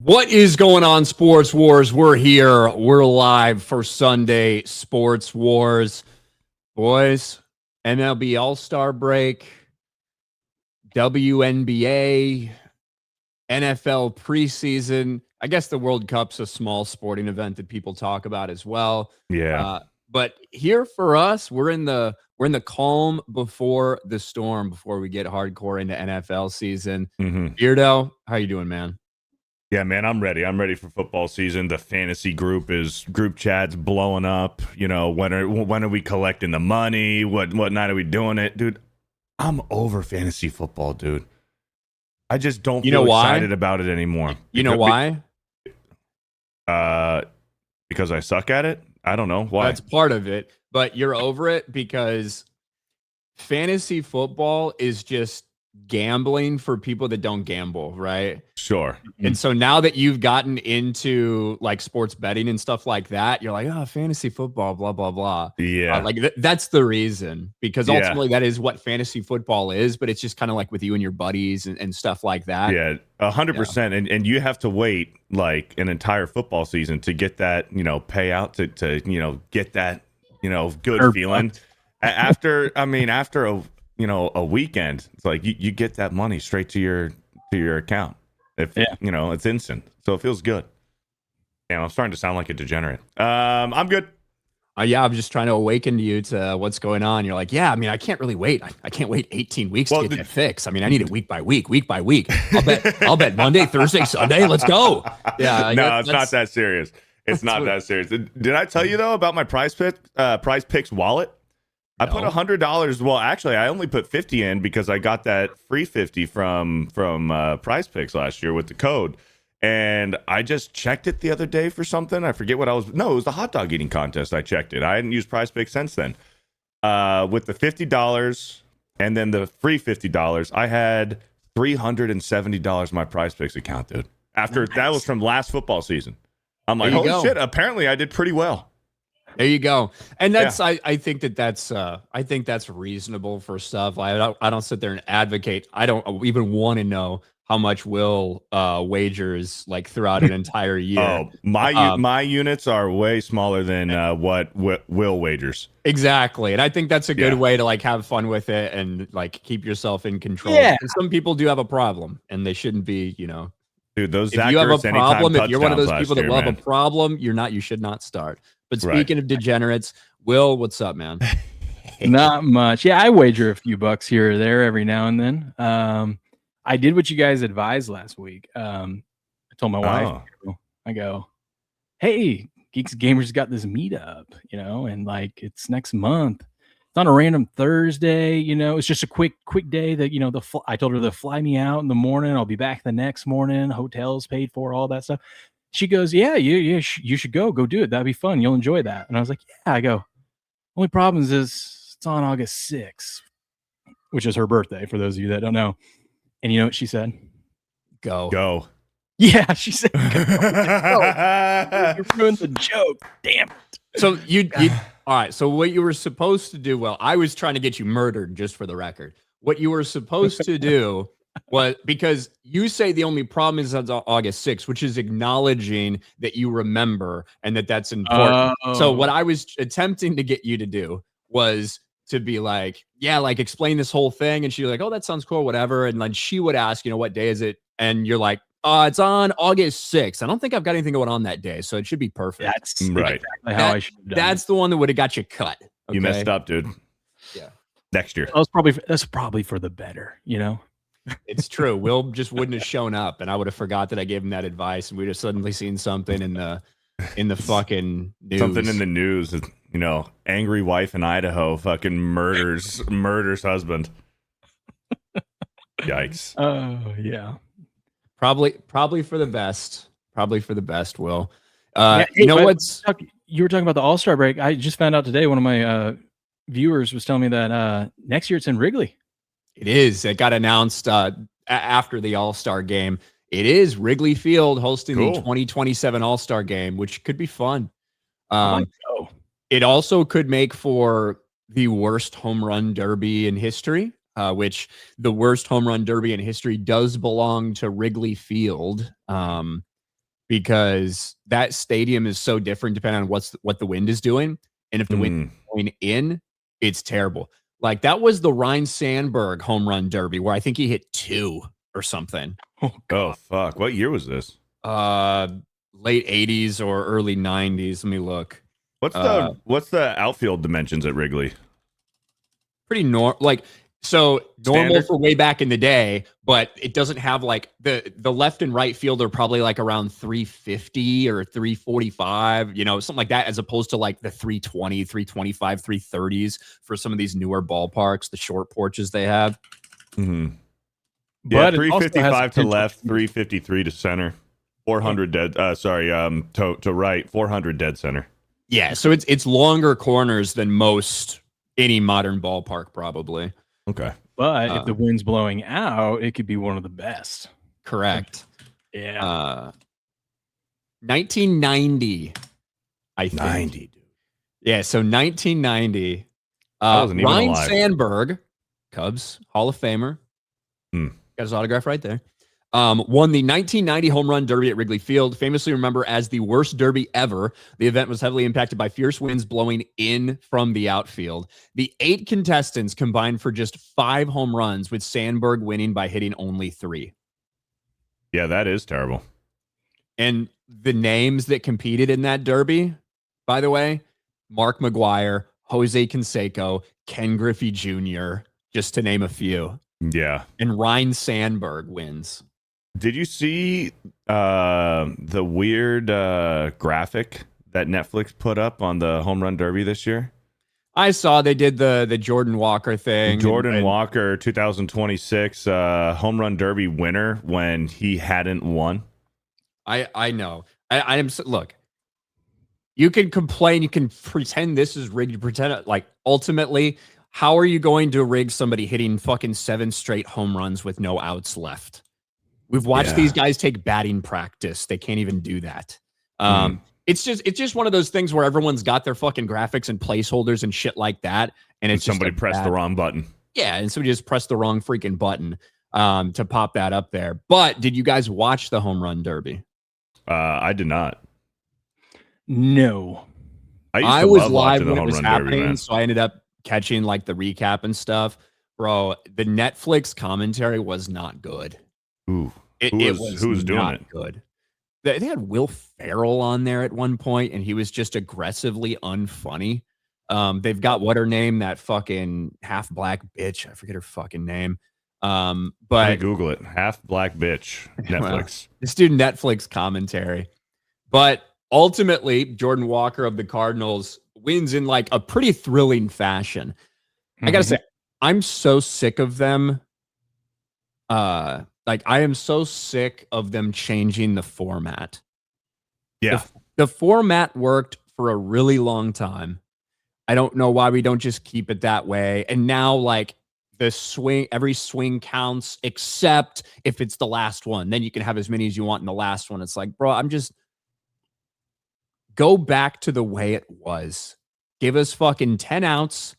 What is going on, Sports Wars? We're here. We're live for Sunday Sports Wars. Boys, MLB All-Star break, WNBA, NFL preseason. I guess the World Cup's a small sporting event that people talk about as well. Yeah. But here for us, we're in the calm before the storm before we get hardcore into NFL season. Beardo, how you doing, man? Yeah, man, I'm ready. I'm ready for football season. The fantasy group chat's blowing up. You know, when are we collecting the money? What night are we doing it? Dude, I'm over fantasy football, dude. I just don't feel excited about it anymore. You know why? Because I suck at it? I don't know. Why? That's part of it, but you're over it because fantasy football is just gambling for people that don't gamble, right? Sure. And so now that you've gotten into like sports betting and stuff like that, you're like, oh, fantasy football, blah, blah, blah. Yeah. That's the reason, because ultimately that is what fantasy football is, but it's just kind of like with you and your buddies and stuff like that. Yeah, 100%. And you have to wait like an entire football season to get that, payout to get that, good feeling. After a weekend, it's like you get that money straight to your account. It's instant, so it feels good. Yeah, I'm starting to sound like a degenerate. I'm good. I'm just trying to awaken you to what's going on. You're like, yeah, I mean, I can't really wait. I can't wait 18 weeks to get that fix. I mean, I need it week by week. I'll bet Monday, Thursday, Sunday. Let's go. Yeah. No, it's not that serious. It's not that serious. Did I tell you though about my Prize Picks wallet? I put $100. Well, actually, I only put 50 in because I got that free 50 from Prize Picks last year with the code. And I just checked it the other day for something. I forget what I was. No, it was the hot dog eating contest. I checked it. I hadn't used Prize Picks since then. With the $50 and then the free $50, I had $370 in my Prize Picks account, dude. After that was from last football season. I'm like, holy shit! Apparently, I did pretty well. There you go. And that's I think that's reasonable for stuff. I don't sit there and advocate. I don't even want to know how much Will wagers like throughout an entire year. Oh, my units are way smaller than what Will wagers. Exactly. And I think that's a good way to like have fun with it and like keep yourself in control. Yeah. And some people do have a problem and they shouldn't be, Dude, those if you have a problem, if you're one of those people that love a problem, you should not start. But speaking of degenerates, Will, what's up, man? Not much. Yeah, I wager a few bucks here or there every now and then. I did what you guys advised last week. I told my wife, I go, hey, Geeks Gamers got this meetup, and like it's next month. It's on a random Thursday, it's just a quick day that, I told her to fly me out in the morning. I'll be back the next morning. Hotels paid for, all that stuff. She goes, yeah, you should go do it. That'd be fun. You'll enjoy that. And I was like, yeah. I go, only problem is it's on August 6th, which is her birthday, for those of you that don't know. And you know what she said? Go. Yeah, she said, go. You ruined the joke. Damn it. So you all right. So what you were supposed to do, well, I was trying to get you murdered, just for the record. What you were supposed to do was, because you say the only problem is on August 6th, which is acknowledging that you remember and that's important. So what I was attempting to get you to do was to be like, yeah, like explain this whole thing. And she's like, oh, that sounds cool, whatever. And then she would ask, what day is it? And you're like, it's on August 6th. I don't think I've got anything going on that day, so it should be perfect. That's right. Exactly how I should have done. That's the one that would have got you cut. Okay? You messed up, dude. Yeah. Next year. That's probably for the better, It's true. Will just wouldn't have shown up, and I would have forgot that I gave him that advice, and we'd have suddenly seen something in the fucking news. Something in the news. Angry wife in Idaho fucking murders husband. Yikes. Oh yeah. Probably for the best. Probably for the best, Will. You were talking about the All-Star break. I just found out today, one of my viewers was telling me that next year it's in Wrigley. It is. It got announced after the All-Star game. It is Wrigley Field hosting the 2027 All-Star game, which could be fun. It also could make for the worst home run derby in history, which the worst home run derby in history does belong to Wrigley Field. because that stadium is so different depending on what the wind is doing. And if the wind is going in, it's terrible. Like that was the Ryan Sandberg home run derby where I think he hit 2 or something. Oh fuck. What year was this? Late 80s or early 90s. Let me look. What's the outfield dimensions at Wrigley? Pretty normal, like so normal Standard? for way back in the day, but it doesn't have like the left and right field are probably like around 350 or 345, something like that, as opposed to like the 320, 325, 330s for some of these newer ballparks, the short porches they have. Mm-hmm. But yeah, 355 to left, 353 to center, 400 dead. To right, 400 dead center. Yeah, so it's longer corners than most any modern ballpark probably. Okay. But if the wind's blowing out, it could be one of the best. Correct. Yeah. 1990, I think. 90, dude. Yeah, so 1990. I wasn't even Ryan alive. Sandberg, Cubs Hall of Famer. Hmm. Got his autograph right there. Won the 1990 home run derby at Wrigley Field, famously remembered as the worst derby ever. The event was heavily impacted by fierce winds blowing in from the outfield. The 8 contestants combined for just 5 home runs, with Sandberg winning by hitting only 3. Yeah, that is terrible. And the names that competed in that derby, by the way, Mark McGuire, Jose Canseco, Ken Griffey Jr., just to name a few. Yeah. And Ryan Sandberg wins. Did you see the weird graphic that Netflix put up on the home run derby this year? I saw they did the Jordan Walker thing. Jordan Walker 2026 home run derby winner when he hadn't won. I know. I am look. You can complain, you can pretend this is rigged, you pretend like ultimately, how are you going to rig somebody hitting fucking 7 straight home runs with no outs left? We've watched these guys take batting practice. They can't even do that. It's just one of those things where everyone's got their fucking graphics and placeholders and shit like that. And it's somebody pressed the wrong button. Yeah, and somebody just pressed the wrong freaking button to pop that up there. But did you guys watch the home run derby? I did not. No. I was live when it was happening, so I ended up catching like the recap and stuff. Bro, the Netflix commentary was not good. Ooh. Who was doing it? Good. They had Will Ferrell on there at one point, and he was just aggressively unfunny. They've got what her name, that fucking half black bitch. I forget her fucking name. But I Google it. Half black bitch. Netflix. Well, this dude Netflix commentary. But ultimately, Jordan Walker of the Cardinals wins in like a pretty thrilling fashion. I gotta say, I'm so sick of them. Like I am so sick of them changing the format. Yeah. The format worked for a really long time. I don't know why we don't just keep it that way. And now like the swing, every swing counts except if it's the last one. Then you can have as many as you want in the last one. It's like, bro, go back to the way it was. Give us fucking 10 outs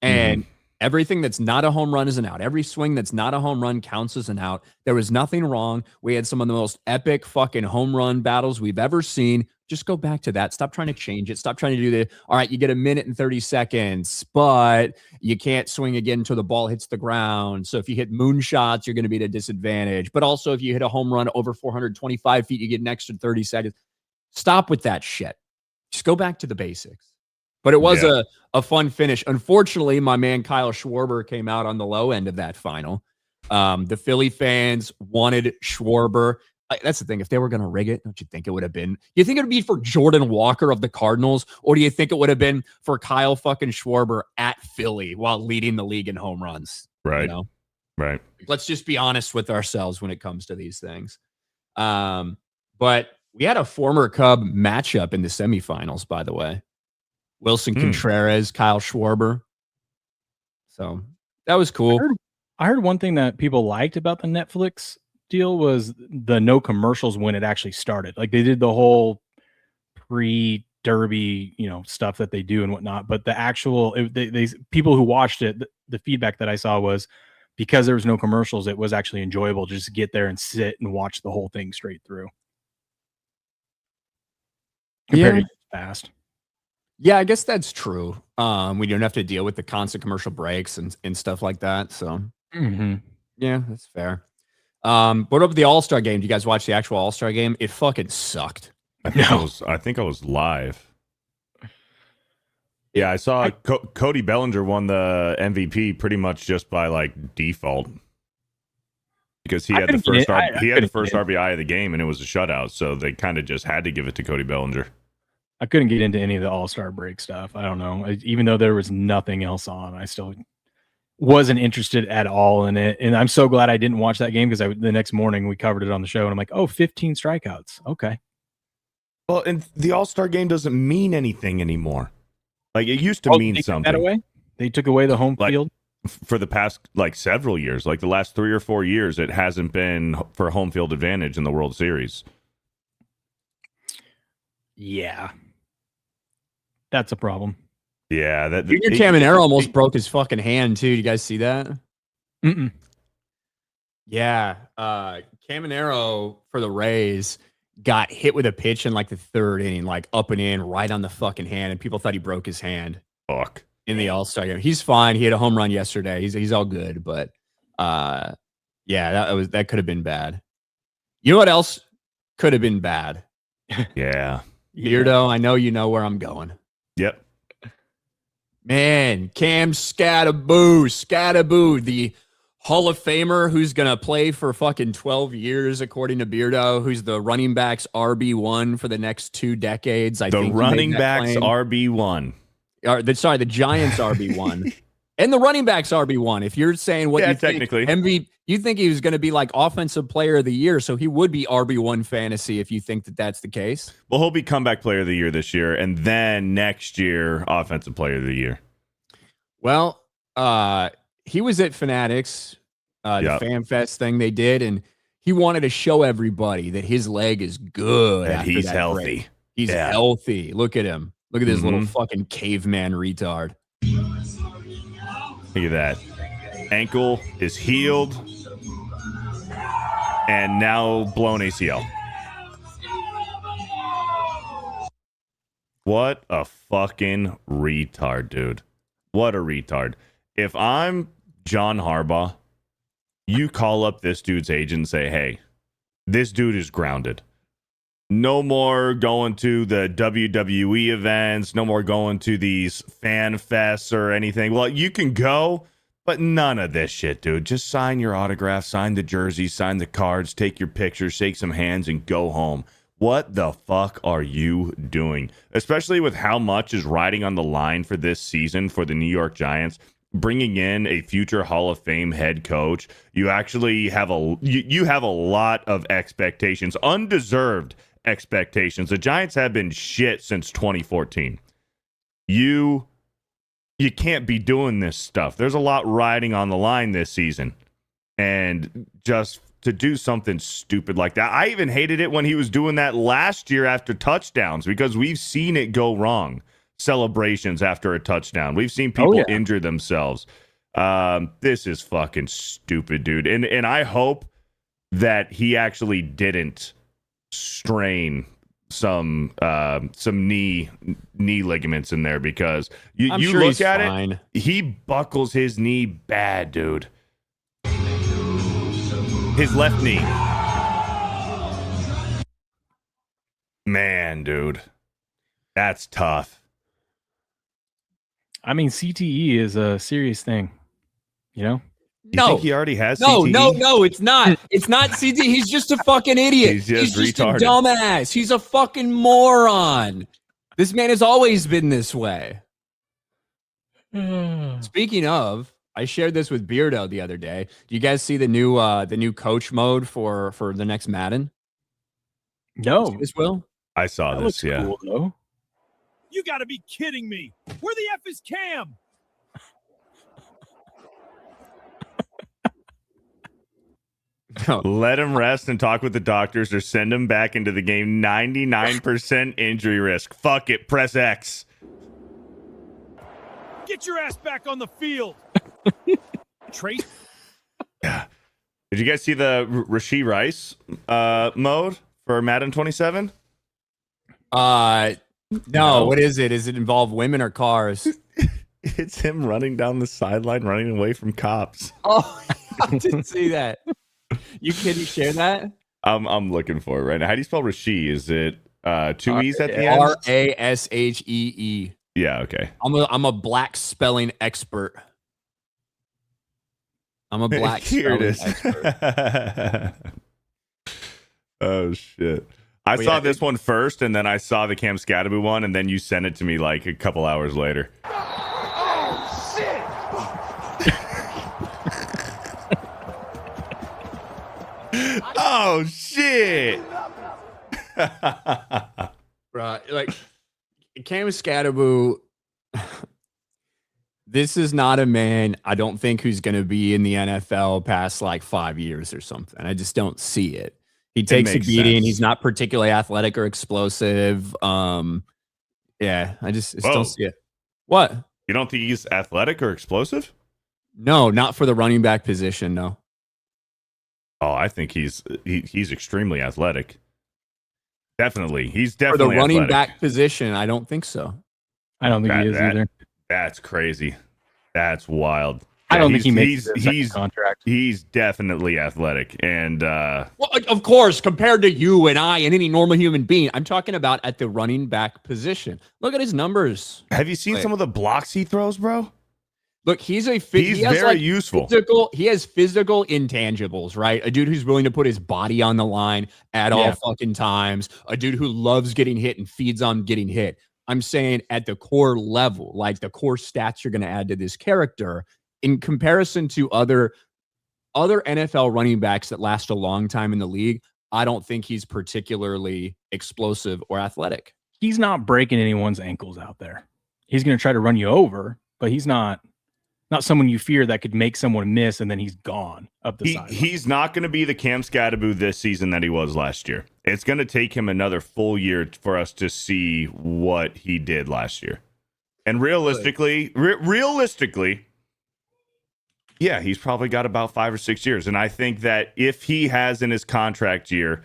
and everything that's not a home run is an out. Every swing that's not a home run counts as an out. There was nothing wrong. We had some of the most epic fucking home run battles we've ever seen. Just go back to that. Stop trying to change it. Stop trying to do all right, you get 1 minute and 30 seconds, but you can't swing again until the ball hits the ground. So if you hit moonshots, you're going to be at a disadvantage. But also if you hit a home run over 425 feet, you get an extra 30 seconds. Stop with that shit. Just go back to the basics. But it was a fun finish. Unfortunately, my man Kyle Schwarber came out on the low end of that final. The Philly fans wanted Schwarber. That's the thing. If they were going to rig it, don't you think it would have been? Do you think it would be for Jordan Walker of the Cardinals? Or do you think it would have been for Kyle fucking Schwarber at Philly while leading the league in home runs? Right. You know? Right. Let's just be honest with ourselves when it comes to these things. But we had a former Cub matchup in the semifinals, by the way. Wilson Contreras, Kyle Schwarber. So that was cool. I heard one thing that people liked about the Netflix deal was the no commercials when it actually started. Like they did the whole pre-derby, stuff that they do and whatnot. But the actual, they people who watched it, the feedback that I saw was because there was no commercials, it was actually enjoyable just to get there and sit and watch the whole thing straight through. compared Yeah. to fast. Yeah, I guess that's true. We don't have to deal with the constant commercial breaks and stuff like that. So yeah, that's fair. What about the All-Star game? Do you guys watch the actual All-Star game? It fucking sucked. I think I was live. Yeah, I saw Cody Bellinger won the MVP pretty much just by like default because he had the first RBI of the game and it was a shutout, so they kind of just had to give it to Cody Bellinger. I couldn't get into any of the All-Star break stuff. I don't know. Even though there was nothing else on, I still wasn't interested at all in it. And I'm so glad I didn't watch that game because the next morning we covered it on the show and I'm like, 15 strikeouts. Okay. Well, and the All-Star game doesn't mean anything anymore. Like it used to mean something. That away? They took away the home field for the past like several years, like the last 3 or 4 years. It hasn't been for home field advantage in the World Series. Yeah, that's a problem. Yeah, Junior Caminero almost broke his fucking hand too. You guys see that? Yeah, Caminero for the Rays got hit with a pitch in like the third inning, like up and in, right on the fucking hand, and people thought he broke his hand. Fuck. In the All-Star game, he's fine. He had a home run yesterday. He's all good, but yeah, that could have been bad. You know what else could have been bad? Yeah, Beardo. I know you know where I'm going. Yep. Man, Cam Scattaboo, the Hall of Famer who's going to play for fucking 12 years, according to Beardo, who's the running backs RB1 for the next 2 decades. The running backs RB1. The Giants RB1. And the running backs RB1. If you're saying what you technically. think, you think he was going to be like offensive player of the year, so he would be RB1 fantasy if you think that that's the case. Well, he'll be comeback player of the year this year, and then next year, offensive player of the year. Well, he was at Fanatics, the Fan Fest thing they did, and he wanted to show everybody that his leg is good. And he's healthy. Break. He's healthy. Look at him. Look at this little fucking caveman retard. Look at that. Ankle is healed. And now blown ACL. What a fucking retard, dude. What a retard. If I'm John Harbaugh, you call up this dude's agent and say, hey, this dude is grounded. No more going to the WWE events. No more going to these fan fests or anything. Well, you can go, but none of this shit, dude. Just sign your autograph, sign the jersey, sign the cards, take your pictures, shake some hands, and go home. What the fuck are you doing? Especially with how much is riding on the line for this season for the New York Giants. Bringing in a future Hall of Fame head coach, you actually have you have a lot of expectations, undeserved expectations. The Giants have been shit since 2014. You can't be doing this stuff. There's a lot riding on the line this season, and just to do something stupid like that. I even hated it when he was doing that last year after touchdowns because we've seen it go wrong. Celebrations after a touchdown. We've seen people injure themselves. This is fucking stupid, dude. And I hope that he actually didn't strain some knee ligaments in there because you look at it, he buckles his knee bad, dude. His left knee. Man, dude. That's tough. I mean, CTE is a serious thing, you know? You think he already has CTE? No, it's not. It's not CTE. He's just a fucking idiot. He's just a dumbass. He's a fucking moron. This man has always been this way. Speaking of, I shared this with Beardo the other day. Do you guys see the new coach mode for the next Madden? No. This Will? I saw that this, yeah. Cool, though. You gotta be kidding me. Where the F is Cam? Let him rest and talk with the doctors or send him back into the game. 99% injury risk. Fuck it. Press X. Get your ass back on the field. Trace. Yeah. Did you guys see the Rashee Rice mode for Madden 27? No. No. What is it? Does it involve women or cars? It's him running down the sideline, running away from cops. Oh, I didn't see that. Can you share that? I'm looking for it right now. How do you spell Rashee? Is it two E's at the end? Rashee. Yeah, okay. I'm a black spelling expert. I'm a black Here it spelling is. expert. Oh shit. I saw this one first, and then I saw the Cam Scadaboo one, and then you sent it to me like a couple hours later. Oh, shit! Oh shit! Right, like Cam Scadaboo. This is not a man I don't think who's going to be in the NFL past like 5 years or something. I just don't see it. He takes a beating. Sense. He's not particularly athletic or explosive. Yeah, I just don't see it. What? You don't think he's athletic or explosive? No, not for the running back position. No. Oh, I think he's extremely athletic. Definitely, he's For definitely the running athletic. back position, I don't think so. I don't think he is either. That's crazy. That's wild. I don't think he makes he's contract. He's definitely athletic, and Well, of course, compared to you and I and any normal human being, I'm talking about at the running back position. Look at his numbers. have you seen some of the blocks he throws, bro? Look, he's Very useful. He has physical intangibles, right? A dude who's willing to put his body on the line at all fucking times. A dude who loves getting hit and feeds on getting hit. I'm saying at the core level, like the core stats you're going to add to this character, in comparison to other NFL running backs that last a long time in the league, I don't think he's particularly explosive or athletic. He's not breaking anyone's ankles out there. He's going to try to run you over, but he's not someone you fear that could make someone miss and then he's gone up the side. He's not going to be the Cam Scadaboo this season that he was last year. It's going to take him another full year for us to see what he did last year. And realistically, yeah, he's probably got about 5 or 6 years. And I think that if he has in his contract year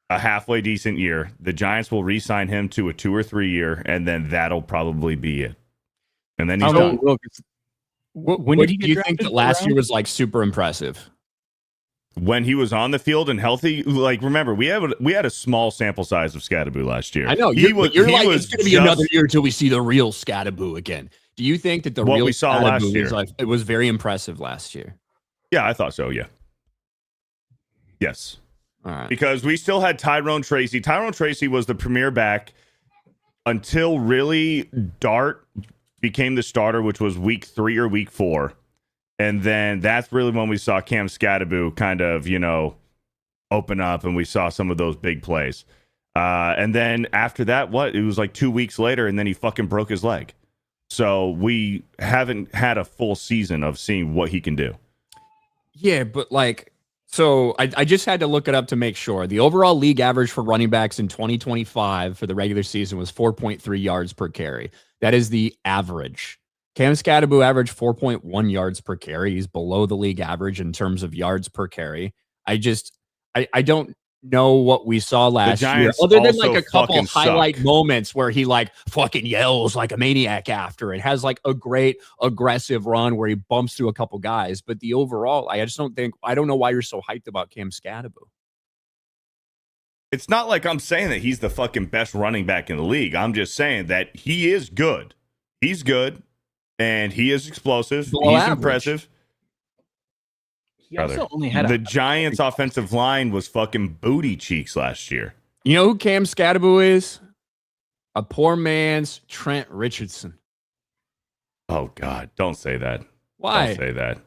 a halfway decent year, the Giants will re-sign him to a 2 or 3 year, and then that'll probably be it. And then he's done. When did he do you think that last year was like super impressive? When he was on the field and healthy, like remember, we had a small sample size of Scadaboo last year. I know you're like it's going to be another year until we see the real Scadaboo again. Do you think that what real we saw last year was like, it was very impressive last year? Yeah, I thought so. Yeah. Yes. All right. Because we still had Tyrone Tracy. Tyrone Tracy was the premier back until really Dart became the starter, which was week 3 or week 4. And then that's really when we saw Cam Scadaboo kind of, open up and we saw some of those big plays. And then after that, it was like 2 weeks later, and then he fucking broke his leg. So we haven't had a full season of seeing what he can do. Yeah, but so I just had to look it up to make sure. The overall league average for running backs in 2025 for the regular season was 4.3 yards per carry. That is the average. Cam Scadaboo averaged 4.1 yards per carry. He's below the league average in terms of yards per carry. I don't know what we saw last year, other than like a couple highlight moments where he like fucking yells like a maniac after it, has like a great aggressive run where he bumps through a couple guys. But the overall, I don't know why you're so hyped about Cam Scadaboo. It's not like I'm saying that he's the fucking best running back in the league. I'm just saying that he is good. He's good, and he is explosive. He's impressive. He also only had the Giants' offensive line was fucking booty cheeks last year. You know who Cam Scadaboo is? A poor man's Trent Richardson. Oh God! Don't say that. Why? Don't say that.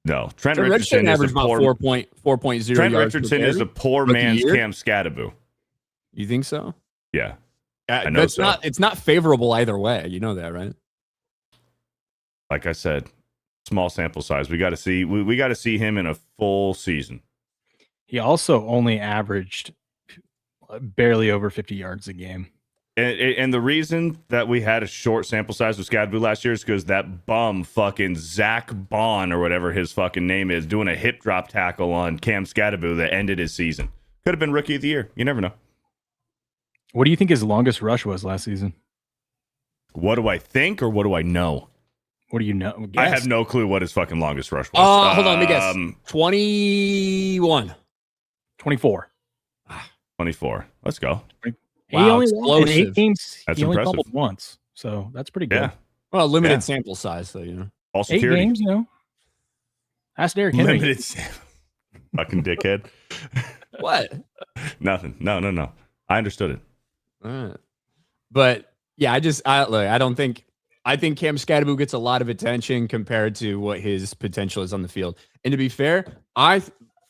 No, Trent Richardson averaged about 4.0. Trent Richardson is a poor man's Cam Scadaboo. You think so? Yeah, I know. It's not favorable either way. You know that, right? Like I said, small sample size. We got to see. We got to see him in a full season. He also only averaged barely over 50 yards a game. And the reason that we had a short sample size with Scadaboo last year is because that bum fucking Zach Bond or whatever his fucking name is doing a hip drop tackle on Cam Scadaboo that ended his season. Could have been rookie of the year. You never know. What do you think his longest rush was last season? What do I think or what do I know? What do you know? I have no clue what his fucking longest rush was. Hold on, let me guess. 21. 24. 24. Let's go. He only explosive. in 8 games. That's he only impressive. fumbled once, so that's pretty good. Yeah. Well, limited Yeah. sample size, so you know. All 8 security. games, Ask Derrick Henry. Limited fucking dickhead. What? Nothing. No. I understood it. All right. But yeah, I think Cam Scatterbo gets a lot of attention compared to what his potential is on the field. And to be fair,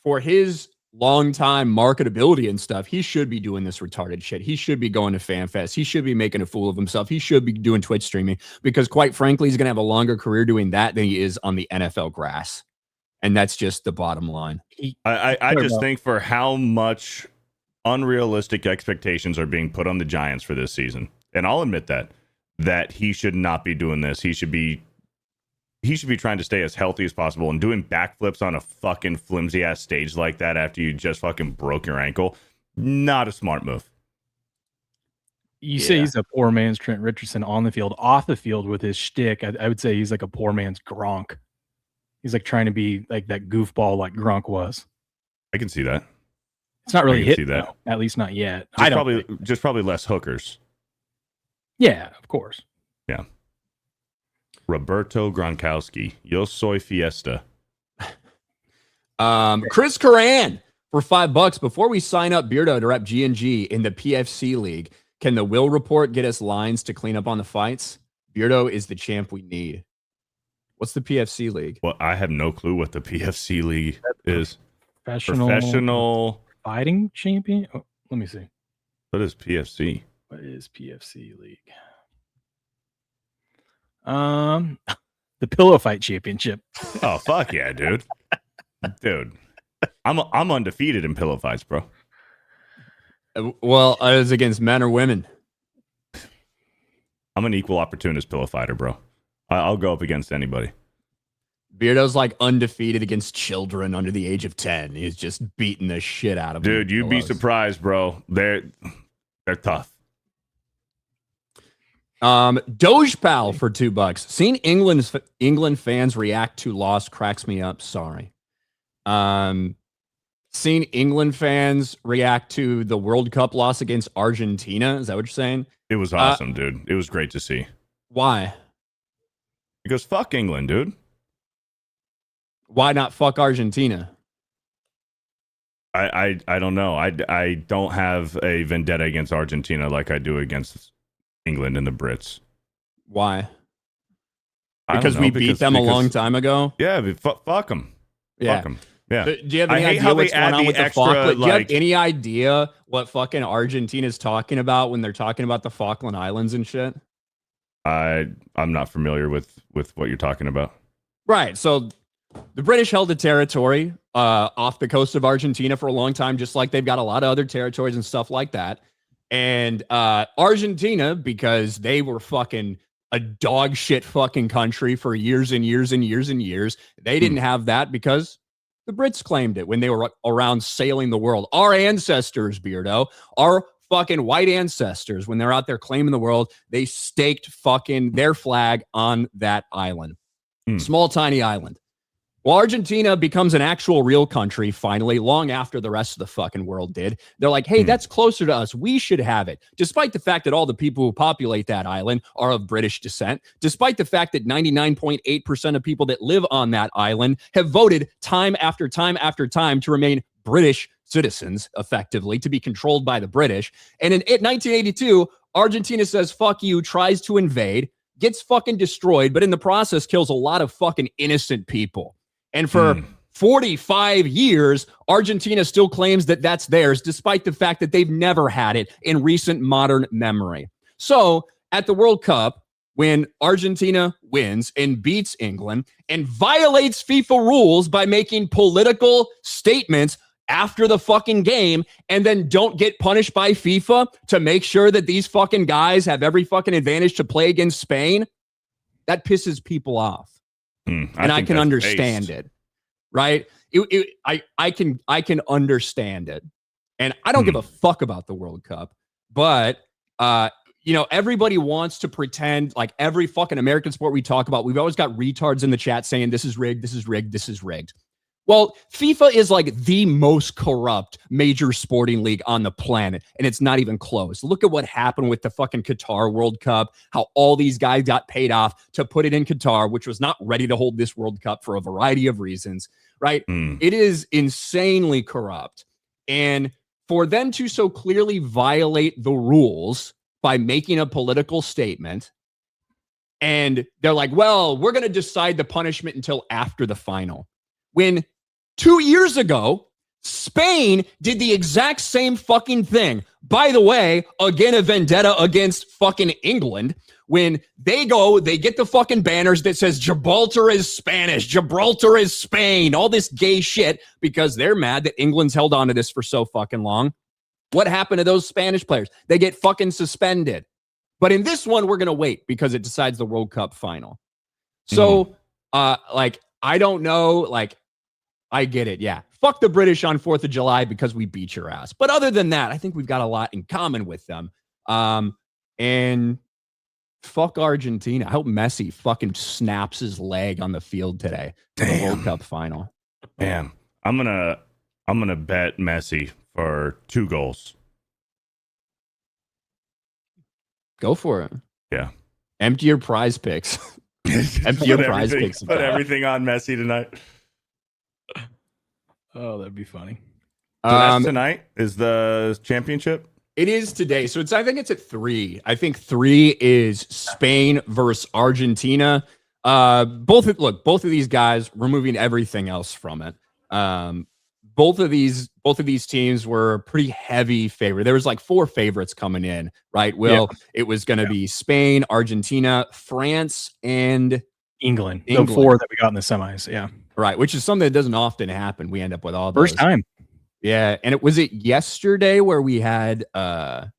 for his long time marketability and stuff, he should be doing this retarded shit. He should be going to FanFest. He should be making a fool of himself. He should be doing Twitch streaming because quite frankly, he's going to have a longer career doing that than he is on the NFL grass. And that's just the bottom line. I just think for how much unrealistic expectations are being put on the Giants for this season, and I'll admit that he should not be doing this. He should be trying to stay as healthy as possible, and doing backflips on a fucking flimsy ass stage like that after you just fucking broke your ankle. Not a smart move. You say he's a poor man's Trent Richardson on the field. Off the field with his shtick, I would say he's like a poor man's Gronk. He's like trying to be like that goofball like Gronk was. I can see that. It's not really hit, that. though, at least not yet. Just probably less hookers. Yeah, of course. Yeah. Roberto Gronkowski. Yo soy fiesta. Chris Coran for $5 before we sign up Beardo to rep G&G in the PFC League. Can the Will Report get us lines to clean up on the fights? Beardo is the champ we need. What's the PFC League? Well, I have no clue what the PFC League is. Professional fighting champion? Oh, let me see. What is PFC? What is PFC League? The Pillow Fight Championship. Oh, fuck yeah, dude. Dude. I'm undefeated in pillow fights, bro. Well, is against men or women? I'm an equal opportunist pillow fighter, bro. I'll go up against anybody. Beardo's like undefeated against children under the age of 10. He's just beating the shit out of them. Dude, you'd be surprised, bro. They're tough. Doge Pal for $2. Seeing England fans react to loss cracks me up. Sorry. Seeing England fans react to the World Cup loss against Argentina. Is that what you're saying? It was awesome, dude. It was great to see. Why? Because fuck England, dude. Why not fuck Argentina? I don't know. I don't have a vendetta against Argentina like I do against England and the Brits. Why? Because we beat them a long time ago? Yeah, fuck them. Yeah. Fuck them. Yeah. Do you have any idea what's going on with the Falkland? Do you have any idea what fucking Argentina's talking about when they're talking about the Falkland Islands and shit? I'm not familiar with what you're talking about. Right. So the British held a territory off the coast of Argentina for a long time, just like they've got a lot of other territories and stuff like that. And Argentina, because they were fucking a dog shit fucking country for years and years and years and years, they didn't have that because the Brits claimed it when they were around sailing the world. Our ancestors, Beardo, our fucking white ancestors, when they're out there claiming the world, they staked fucking their flag on that island. Small, tiny island. Well, Argentina becomes an actual real country finally, long after the rest of the fucking world did. They're like, hey, that's closer to us. We should have it. Despite the fact that all the people who populate that island are of British descent, despite the fact that 99.8% of people that live on that island have voted time after time after time to remain British citizens, effectively, to be controlled by the British. And in 1982, Argentina says, fuck you, tries to invade, gets fucking destroyed, but in the process kills a lot of fucking innocent people. And for 45 years, Argentina still claims that that's theirs, despite the fact that they've never had it in recent modern memory. So at the World Cup, when Argentina wins and beats England and violates FIFA rules by making political statements after the fucking game and then don't get punished by FIFA to make sure that these fucking guys have every fucking advantage to play against Spain, that pisses people off. And I can understand it, right? I can understand it. And I don't give a fuck about the World Cup. But everybody wants to pretend like every fucking American sport we talk about, we've always got retards in the chat saying this is rigged, this is rigged, this is rigged. Well, FIFA is like the most corrupt major sporting league on the planet, and it's not even close. Look at what happened with the fucking Qatar World Cup, how all these guys got paid off to put it in Qatar, which was not ready to hold this World Cup for a variety of reasons, right? It is insanely corrupt. And for them to so clearly violate the rules by making a political statement, and they're like, well, we're going to decide the punishment until after the final. When 2 years ago, Spain did the exact same fucking thing. By the way, again, a vendetta against fucking England. When they get the fucking banners that says Gibraltar is Spanish, Gibraltar is Spain, all this gay shit because they're mad that England's held on to this for so fucking long. What happened to those Spanish players? They get fucking suspended. But in this one, we're going to wait because it decides the World Cup final. So, I don't know, I get it. Yeah. Fuck the British on 4th of July because we beat your ass. But other than that, I think we've got a lot in common with them. And fuck Argentina. I hope Messi fucking snaps his leg on the field today for the World Cup final. Damn. I'm gonna bet Messi for 2 goals. Go for it. Yeah. Empty your prize picks. Empty your prize picks. Put everything on Messi tonight. Oh, that'd be funny. So that's tonight is the championship? It is today. So I think it's at 3. I think 3 is Spain versus Argentina. Both of these guys, removing everything else from it. Both of these teams were pretty heavy favorite. There was like 4 favorites coming in, right? Will it was going to be Spain, Argentina, France, and England. The 4 that we got in the semis. Yeah. Right, which is something that doesn't often happen. We end up with all those. First time. Yeah, and it was yesterday where we had 6-4.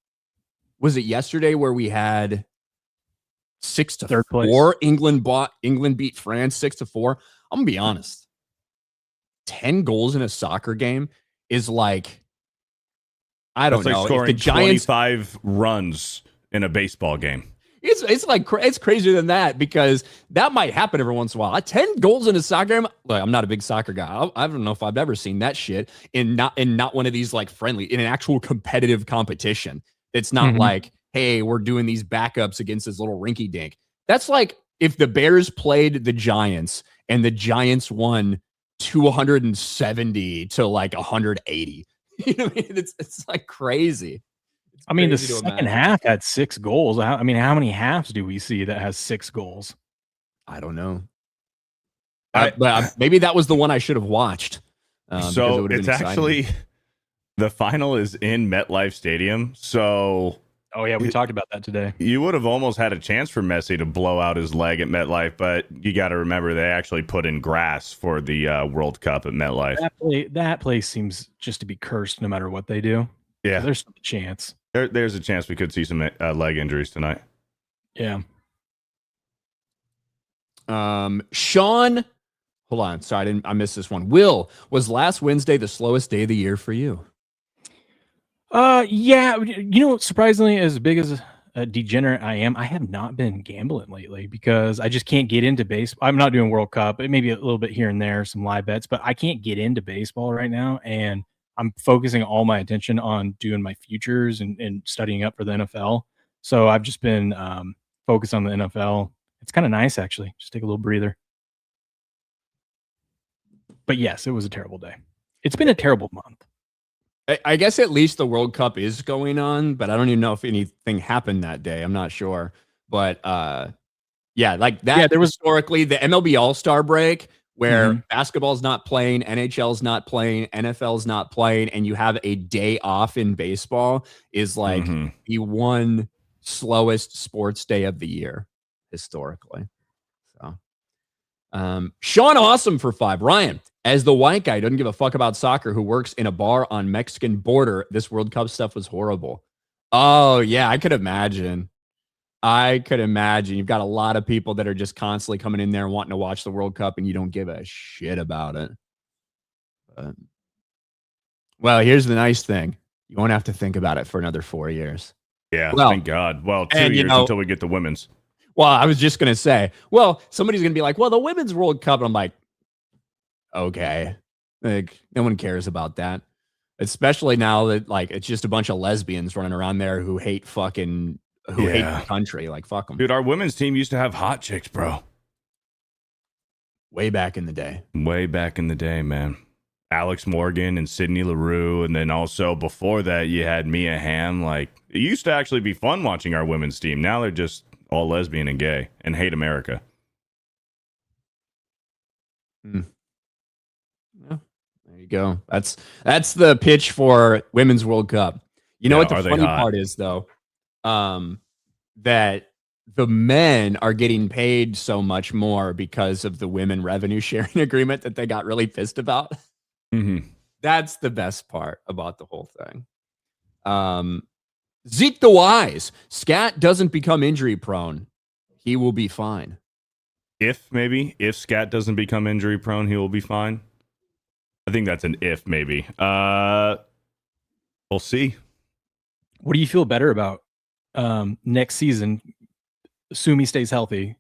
England beat France 6-4. I'm gonna be honest. 10 goals in a soccer game is like, I don't know. Scoring if the Giants 25 runs in a baseball game. It's crazier than that because that might happen every once in a while. 10 goals in a soccer game. Like, I'm not a big soccer guy. I don't know if I've ever seen that shit in not one of these like friendly, in an actual competitive competition. It's not like, hey, we're doing these backups against this little rinky dink. That's like if the Bears played the Giants and the Giants won 270 to like 180. You know what I mean? It's like crazy. I mean, the second half had 6 goals. How many halves do we see that has 6 goals? I don't know. But maybe that was the one I should have watched. So it's actually, the final is in MetLife Stadium. So, oh yeah, we talked about that today. You would have almost had a chance for Messi to blow out his leg at MetLife, but you got to remember they actually put in grass for the World Cup at MetLife. That place seems just to be cursed no matter what they do. Yeah, so there's a chance. There's a chance we could see some leg injuries tonight. Yeah. Sean, hold on. Sorry, I missed this one. Will, was last Wednesday the slowest day of the year for you? Yeah. Surprisingly, as big as a degenerate I am, I have not been gambling lately because I just can't get into baseball. I'm not doing World Cup. Maybe a little bit here and there, some live bets, but I can't get into baseball right now. And I'm focusing all my attention on doing my futures and studying up for the NFL. So I've just been focused on the NFL. It's kind of nice, actually. Just take a little breather. But yes, it was a terrible day. It's been a terrible month. I guess at least the World Cup is going on, but I don't even know if anything happened that day. I'm not sure. But yeah, like that. Yeah, there was historically the MLB All-Star break where basketball's not playing, NHL's not playing, NFL's not playing, and you have a day off in baseball is like the one slowest sports day of the year historically. So, Sean Awesome for 5. Ryan, as the white guy doesn't give a fuck about soccer who works in a bar on Mexican border, this World Cup stuff was horrible. Oh, yeah, I could imagine. You've got a lot of people that are just constantly coming in there and wanting to watch the World Cup, and you don't give a shit about it. Well, here's the nice thing. You won't have to think about it for another 4 years. Yeah, Well, thank God. Well, 2 and, years until we get the women's. Well, I was just gonna say, well, somebody's gonna be like, well, the Women's World Cup. And I'm like, okay. Like, no one cares about that. Especially now that like it's just a bunch of lesbians running around there who hate fucking hate the country. Like, fuck them. Dude, our women's team used to have hot chicks, bro. Way back in the day. Way back in the day, man. Alex Morgan and Sydney LaRue. And then also before that, you had Mia Hamm. Like, it used to actually be fun watching our women's team. Now they're just all lesbian and gay and hate America. Yeah, there you go. That's the pitch for Women's World Cup. You know what the funny part is, though? That the men are getting paid so much more because of the women revenue sharing agreement that they got really pissed about. Mm-hmm. That's the best part about the whole thing. Zeke the Wise. Scat doesn't become injury prone. He will be fine. If Scat doesn't become injury prone, he will be fine. I think that's an if, maybe. We'll see. What do you feel better about next season? Assume he stays healthy.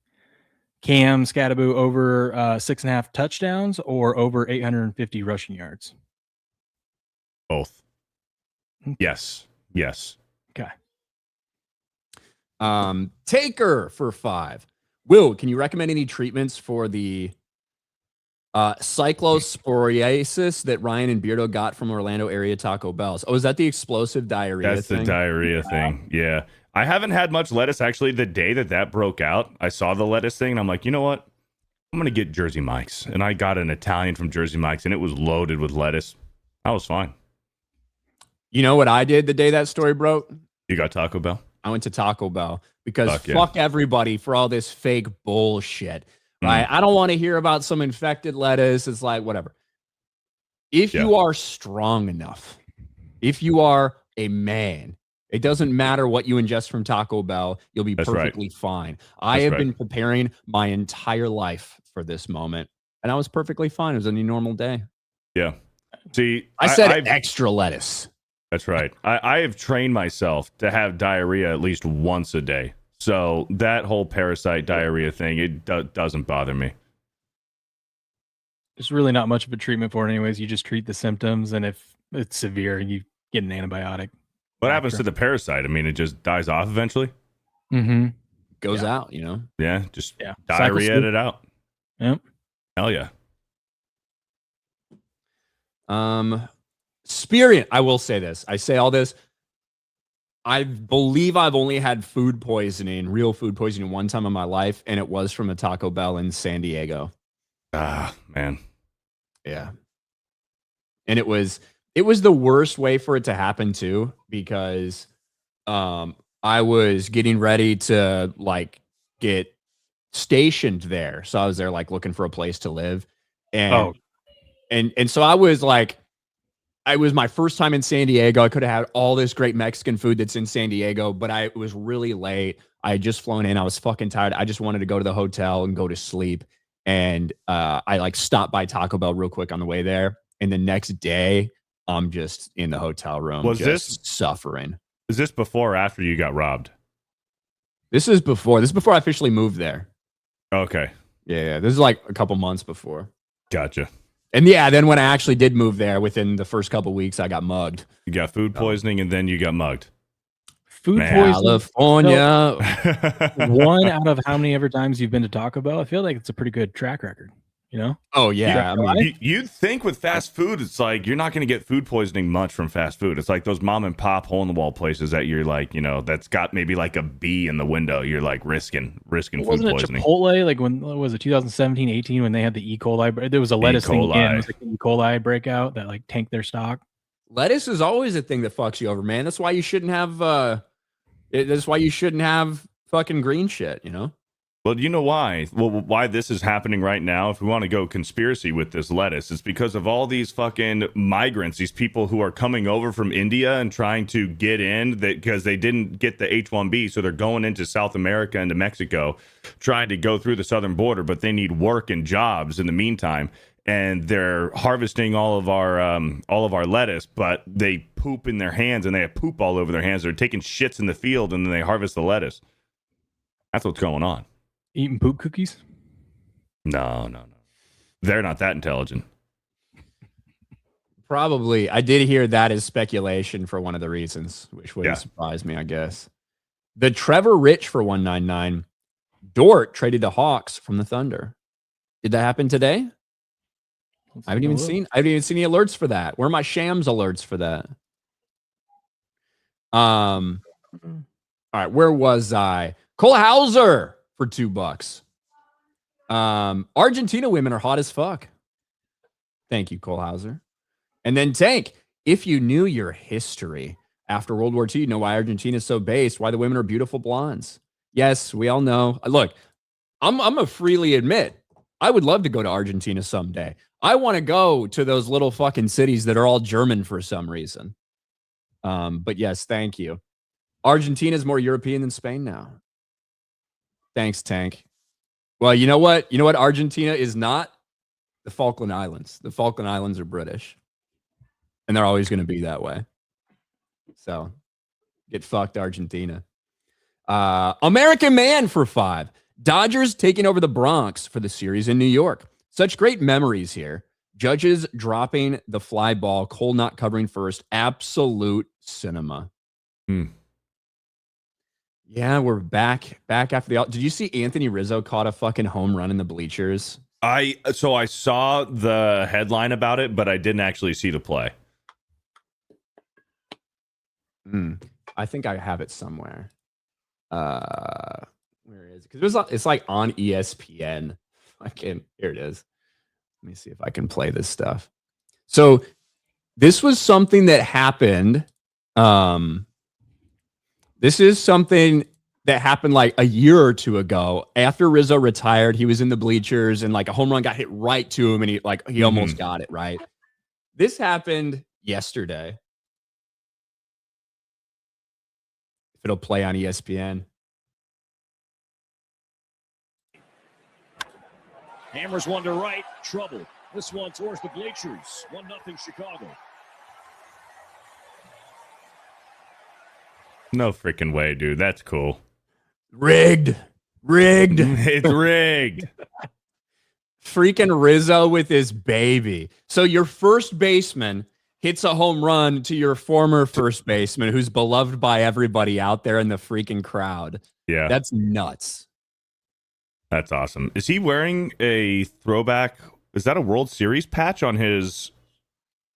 Cam Scattaboo over 6.5 touchdowns or over 850 rushing yards? Both. Yes. Okay. Taker for 5. Will, can you recommend any treatments for the cyclosporiasis that Ryan and Beardo got from Orlando area Taco Bells? Oh, is that the explosive diarrhea That's thing? the diarrhea thing. Yeah. I haven't had much lettuce, actually. The day that broke out, I saw the lettuce thing, and I'm like, you know what? I'm going to get Jersey Mike's. And I got an Italian from Jersey Mike's, and it was loaded with lettuce. I was fine. You know what I did the day that story broke? You got Taco Bell? I went to Taco Bell because fuck everybody for all this fake bullshit, right? I don't want to hear about some infected lettuce. It's like, whatever. If you are strong enough, if you are a man, it doesn't matter what you ingest from Taco Bell. You'll be perfectly fine. I have been preparing my entire life for this moment, and I was perfectly fine. It was any normal day. Yeah. See, I said extra lettuce. That's right. I have trained myself to have diarrhea at least once a day. So that whole parasite diarrhea thing, it doesn't bother me. There's really not much of a treatment for it anyways. You just treat the symptoms, and if it's severe, you get an antibiotic. What happens to the parasite? I mean, it just dies off eventually? Mm-hmm. Goes out, you know? Yeah, just diarrhea it out. Yep. Hell yeah. Spirit, I will say this. I say all this. I believe I've only had real food poisoning one time in my life, and it was from a Taco Bell in San Diego. Ah, man. Yeah. And it was the worst way for it to happen too, because I was getting ready to like get stationed there. So I was there like looking for a place to live. And so I was like, it was my first time in San Diego. I could have had all this great Mexican food that's in San Diego, but it was really late. I had just flown in. I was fucking tired. I just wanted to go to the hotel and go to sleep. And I like stopped by Taco Bell real quick on the way there. And the next day, I'm just in the hotel room. Was this suffering? Is this before or after you got robbed? This is before I officially moved there. Okay. Yeah. This is like a couple months before. Gotcha. And yeah, then when I actually did move there, within the first couple weeks, I got mugged. You got food poisoning, and then you got mugged. Food poisoning. California. One out of how many ever times you've been to Taco Bell? I feel like it's a pretty good track record. You know? Oh yeah. I mean, you'd think with fast food, it's like you're not going to get food poisoning much from fast food. It's like those mom and pop hole in the wall places that you're like, you know, that's got maybe like a bee in the window. You're like risking food poisoning. Chipotle, like when was it 2017, 18 when they had the E. coli? There was a lettuce thing again. It was like an E. coli breakout that like tanked their stock. Lettuce is always a thing that fucks you over, man. That's why you shouldn't have. That's why you shouldn't have fucking green shit. You know. Well, you know why? Well, why this is happening right now, if we want to go conspiracy with this lettuce, it's because of all these fucking migrants, these people who are coming over from India and trying to get in because they didn't get the H-1B, so they're going into South America and to Mexico, trying to go through the southern border, but they need work and jobs in the meantime. and they're harvesting all of our lettuce, but they poop in their hands and they have poop all over their hands. They're taking shits in the field and then they harvest the lettuce. That's what's going on. Eating poop cookies? No. They're not that intelligent. Probably. I did hear that as speculation for one of the reasons, which wouldn't surprise me, I guess. The Trevor Rich for 199. Dort traded to Hawks from the Thunder. Did that happen today? I haven't even seen any alerts for that. Where are my Shams alerts for that? All right, where was I? Cole Hauser for $2. Argentina women are hot as fuck. Thank you, Cole Hauser. And then Tank, if you knew your history after World War II, you know why Argentina is so based, why the women are beautiful blondes. Yes, we all know. Look, I'm a freely admit, I would love to go to Argentina someday. I want to go to those little fucking cities that are all German for some reason. But yes, thank you. Argentina is more European than Spain now. Thanks, Tank. Well, you know what? You know what Argentina is not? The Falkland Islands. The Falkland Islands are British. And they're always going to be that way. So, get fucked, Argentina. American Man for $5. Dodgers taking over the Bronx for the series in New York. Such great memories here. Judges dropping the fly ball. Cole not covering first. Absolute cinema. Yeah, we're back after the. Did you see Anthony Rizzo caught a fucking home run in the bleachers? I saw the headline about it, but I didn't actually see the play. I think I have it somewhere. Where is it? Because it's like on ESPN. Here it is. Let me see if I can play this stuff. So this was something that happened. This is something that happened like a year or two ago. After Rizzo retired, he was in the bleachers and like a home run got hit right to him and he almost got it, right? This happened yesterday. If it'll play on ESPN. Hammers one to right. Trouble. This one towards the bleachers. 1-0 Chicago. No freaking way, dude. That's cool. Rigged. It's rigged. Freaking Rizzo with his baby. So your first baseman hits a home run to your former first baseman who's beloved by everybody out there in the freaking crowd. Yeah. That's nuts. That's awesome. Is he wearing a throwback? Is that a World Series patch on his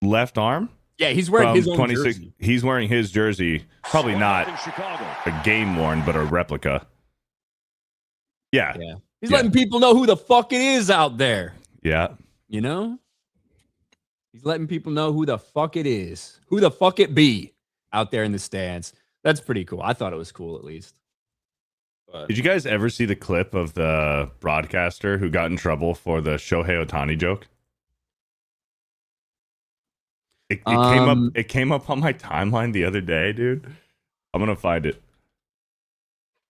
left arm? Yeah, he's wearing his own jersey. He's wearing his jersey. Probably not a game worn, but a replica. Yeah. He's letting people know who the fuck it is out there. Yeah. You know? He's letting people know who the fuck it is. Who the fuck it be out there in the stands. That's pretty cool. I thought it was cool at least. But did you guys ever see the clip of the broadcaster who got in trouble for the Shohei Ohtani joke? It came up on my timeline the other day, dude. I'm gonna find it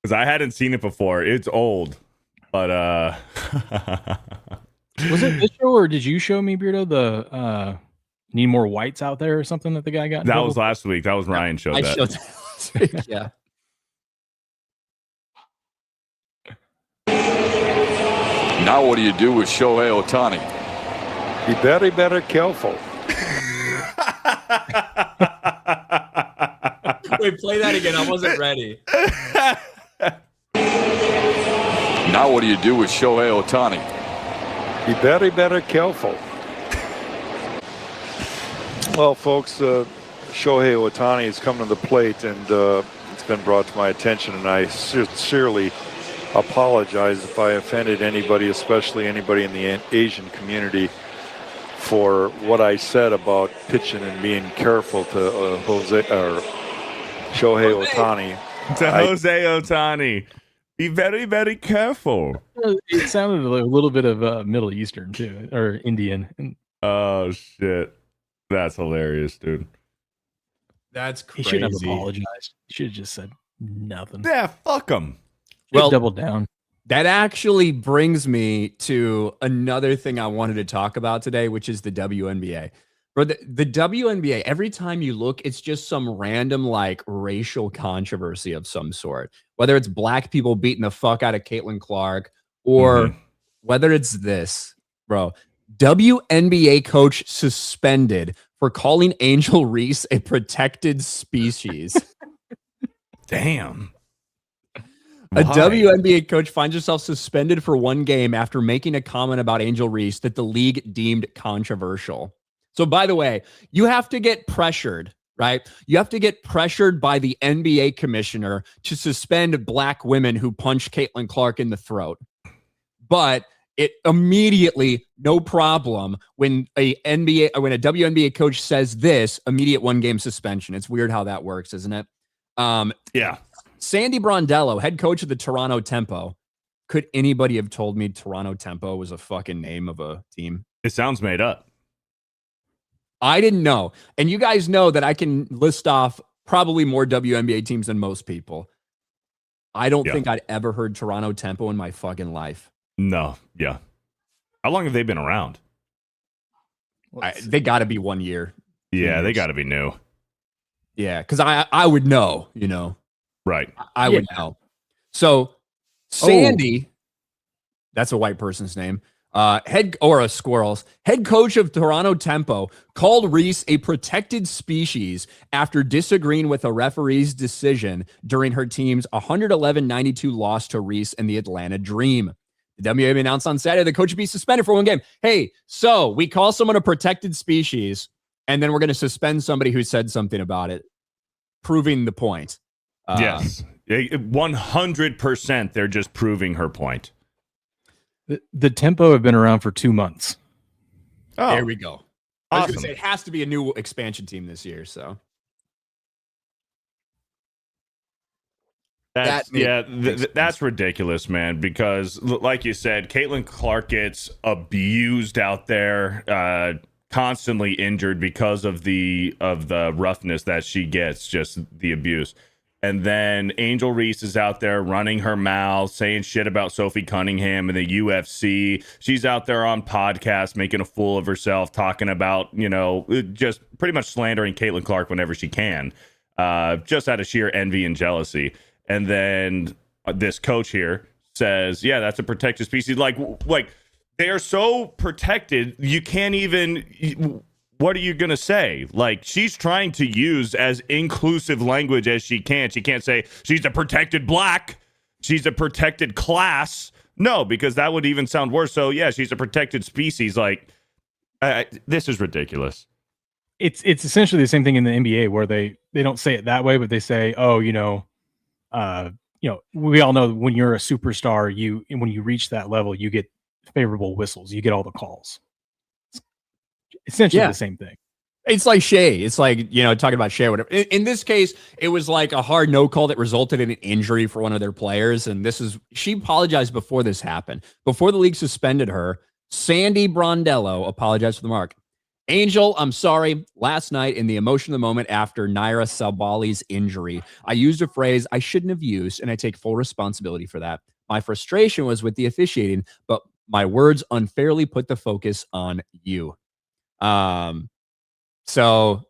because I hadn't seen it before. It's old, but was it this show or did you show me, Beardo, the need more whites out there or something that the guy got in that trouble was last week. That was Ryan showed that. Showed that last week, yeah. Now what do you do with Shohei Ohtani? Be very, very careful. Wait, play that again. I wasn't ready. Now what do you do with Shohei Ohtani? Be very, very careful. Well, folks, Shohei Ohtani has come to the plate, and it's been brought to my attention, and I sincerely apologize if I offended anybody, especially anybody in the Asian community, for what I said about pitching and being careful to Shohei Ohtani. To Jose Ohtani. Be very, very careful. It sounded a little bit of Middle Eastern too, or Indian. Oh shit, that's hilarious, dude. That's He crazy. shouldn't have apologized. He should have just said nothing. Yeah, fuck him. Well, double down. That actually brings me to another thing I wanted to talk about today, which is the WNBA. Bro, the WNBA, every time you look, it's just some random like racial controversy of some sort. Whether it's black people beating the fuck out of Caitlin Clark or whether it's this, bro. WNBA coach suspended for calling Angel Reese a protected species. Damn. A WNBA coach finds herself suspended for one game after making a comment about Angel Reese that the league deemed controversial. So, by the way, you have to get pressured, right? You have to get pressured by the NBA commissioner to suspend black women who punch Caitlin Clark in the throat. But it immediately, no problem, when a WNBA coach says this, immediate one-game suspension. It's weird how that works, isn't it? Yeah. Sandy Brondello, head coach of the Toronto Tempo. Could anybody have told me Toronto Tempo was a fucking name of a team? It sounds made up. I didn't know. And you guys know that I can list off probably more WNBA teams than most people. I don't think I'd ever heard Toronto Tempo in my fucking life. No. Yeah. How long have they been around? They got to be 1 year. Yeah, they got to be new. Yeah, because I would know, you know. Right. I would know. So Sandy, that's a white person's name. Head coach of Toronto Tempo called Reese a protected species after disagreeing with a referee's decision during her team's 111-92 loss to Reese and the Atlanta Dream. The WNBA announced on Saturday the coach would be suspended for one game. Hey, so we call someone a protected species, and then we're going to suspend somebody who said something about it, proving the point. Yes, 100%. They're just proving her point. The Tempo have been around for 2 months. Oh, there we go. I was going to Awesome. say it has to be a new expansion team this year. So That's ridiculous, man. Because like you said, Caitlin Clark gets abused out there, constantly injured because of the roughness that she gets, just the abuse. And then Angel Reese is out there running her mouth, saying shit about Sophie Cunningham and the UFC. She's out there on podcasts making a fool of herself, talking about, you know, just pretty much slandering Caitlin Clark whenever she can, just out of sheer envy and jealousy. And then this coach here says, yeah, that's a protected species. Like they are so protected, you can't even... What are you going to say? Like, she's trying to use as inclusive language as she can. She can't say she's a protected black. She's a protected class. No, because that would even sound worse. So, yeah, she's a protected species. Like, this is ridiculous. It's essentially the same thing in the NBA where they don't say it that way, but they say, oh, we all know when you're a superstar, when you reach that level, you get favorable whistles. You get all the calls. Essentially the same thing. It's like Shea. It's like, talking about Shea, whatever. In this case, it was like a hard no call that resulted in an injury for one of their players. And she apologized before this happened. Before the league suspended her, Sandy Brondello apologized for the mark. Angel, I'm sorry. Last night, in the emotion of the moment after Naira Sabali's injury, I used a phrase I shouldn't have used, and I take full responsibility for that. My frustration was with the officiating, but my words unfairly put the focus on you. So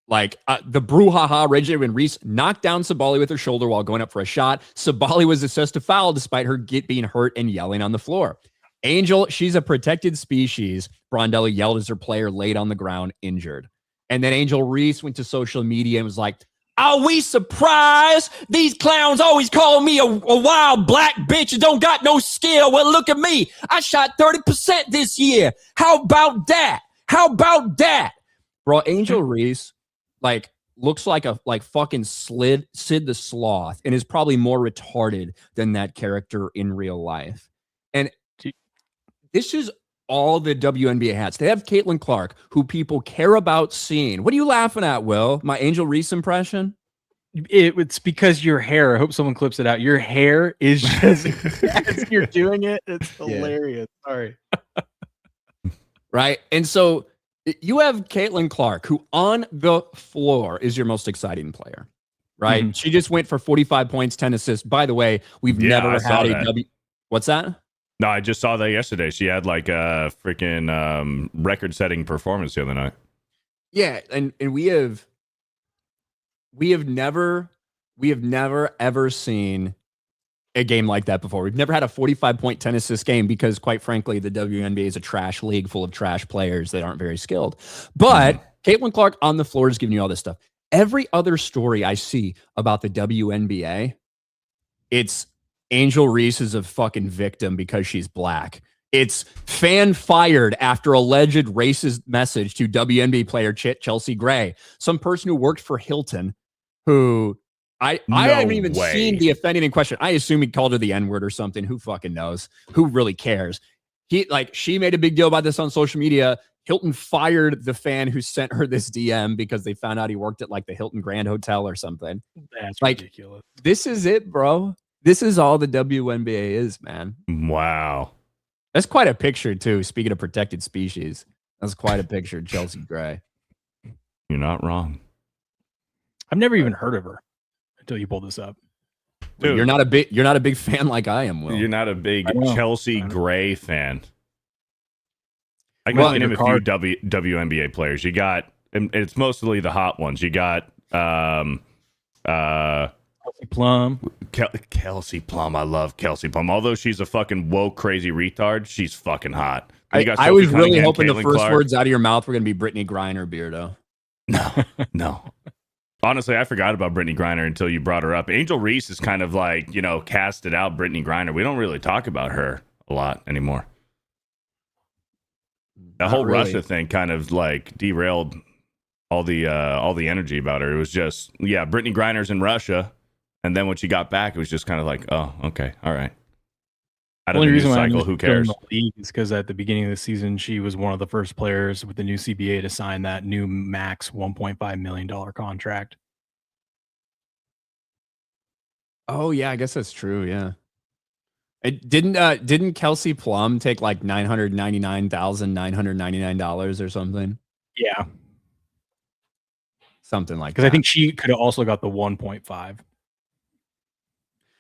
like the brouhaha originated when Reese knocked down Sabali with her shoulder while going up for a shot. Sabali was assessed a foul despite her being hurt and yelling on the floor. Angel, she's a protected species, Brondello yelled as her player laid on the ground injured. And then Angel Reese went to social media and was like, are we surprised? These clowns always call me a wild black bitch and don't got no skill. Well, look at me. I shot 30% this year. How about that? How about that? Bro, Angel Reese, looks like fucking Sid the Sloth and is probably more retarded than that character in real life. And this is all the WNBA has. They have Caitlin Clark, who people care about seeing. What are you laughing at, Will? My Angel Reese impression? It's because your hair, I hope someone clips it out. Your hair is just, as you're doing it, it's hilarious. Yeah. Sorry. Right? And so you have Caitlin Clark, who on the floor is your most exciting player, right? Mm-hmm. She just went for 45 points, 10 assists. By the way, we've never had What's that? No, I just saw that yesterday. She had like a freaking record-setting performance the other night. Yeah, and we have never ever seen a game like that before. We've never had a 45-point 10 assist game because, quite frankly, the WNBA is a trash league full of trash players that aren't very skilled. But Caitlin Clark on the floor is giving you all this stuff. Every other story I see about the WNBA, it's Angel Reese is a fucking victim because she's black. It's fan fired after alleged racist message to WNBA player Chelsea Gray, some person who worked for Hilton, who I haven't even seen the offending in question. I assume he called her the N-word or something. Who fucking knows? Who really cares? She made a big deal about this on social media. Hilton fired the fan who sent her this DM because they found out he worked at like the Hilton Grand Hotel or something. That's ridiculous. This is it, bro. This is all the WNBA is, man. Wow. That's quite a picture, too. Speaking of protected species, that's quite a picture, Chelsea Gray. You're not wrong. I've never even heard of her until you pulled this up. Dude, you're not a big fan like I am, Will. You're not a big Chelsea Gray fan. I can name a few WNBA players. You got, and it's mostly the hot ones. You got Kelsey Plum. Kelsey Plum. I love Kelsey Plum. Although she's a fucking woke, crazy retard, she's fucking hot. I was really hoping the first words out of your mouth were going to be Brittany Griner, Beardo. No. Honestly, I forgot about Brittany Griner until you brought her up. Angel Reese is kind of like, casted out Brittany Griner. We don't really talk about her a lot anymore. The whole Russia thing kind of like derailed all the energy about her. It was just, Brittany Griner's in Russia. And then when she got back, it was just kind of like, oh, okay, all right. Out of the news cycle, who cares? Is because at the beginning of the season, she was one of the first players with the new CBA to sign that new max $1.5 million contract. Oh yeah, I guess that's true. Yeah, it didn't Kelsey Plum take like $999,999 or something? Yeah, something like that. Because I think she could have also got the 1.5.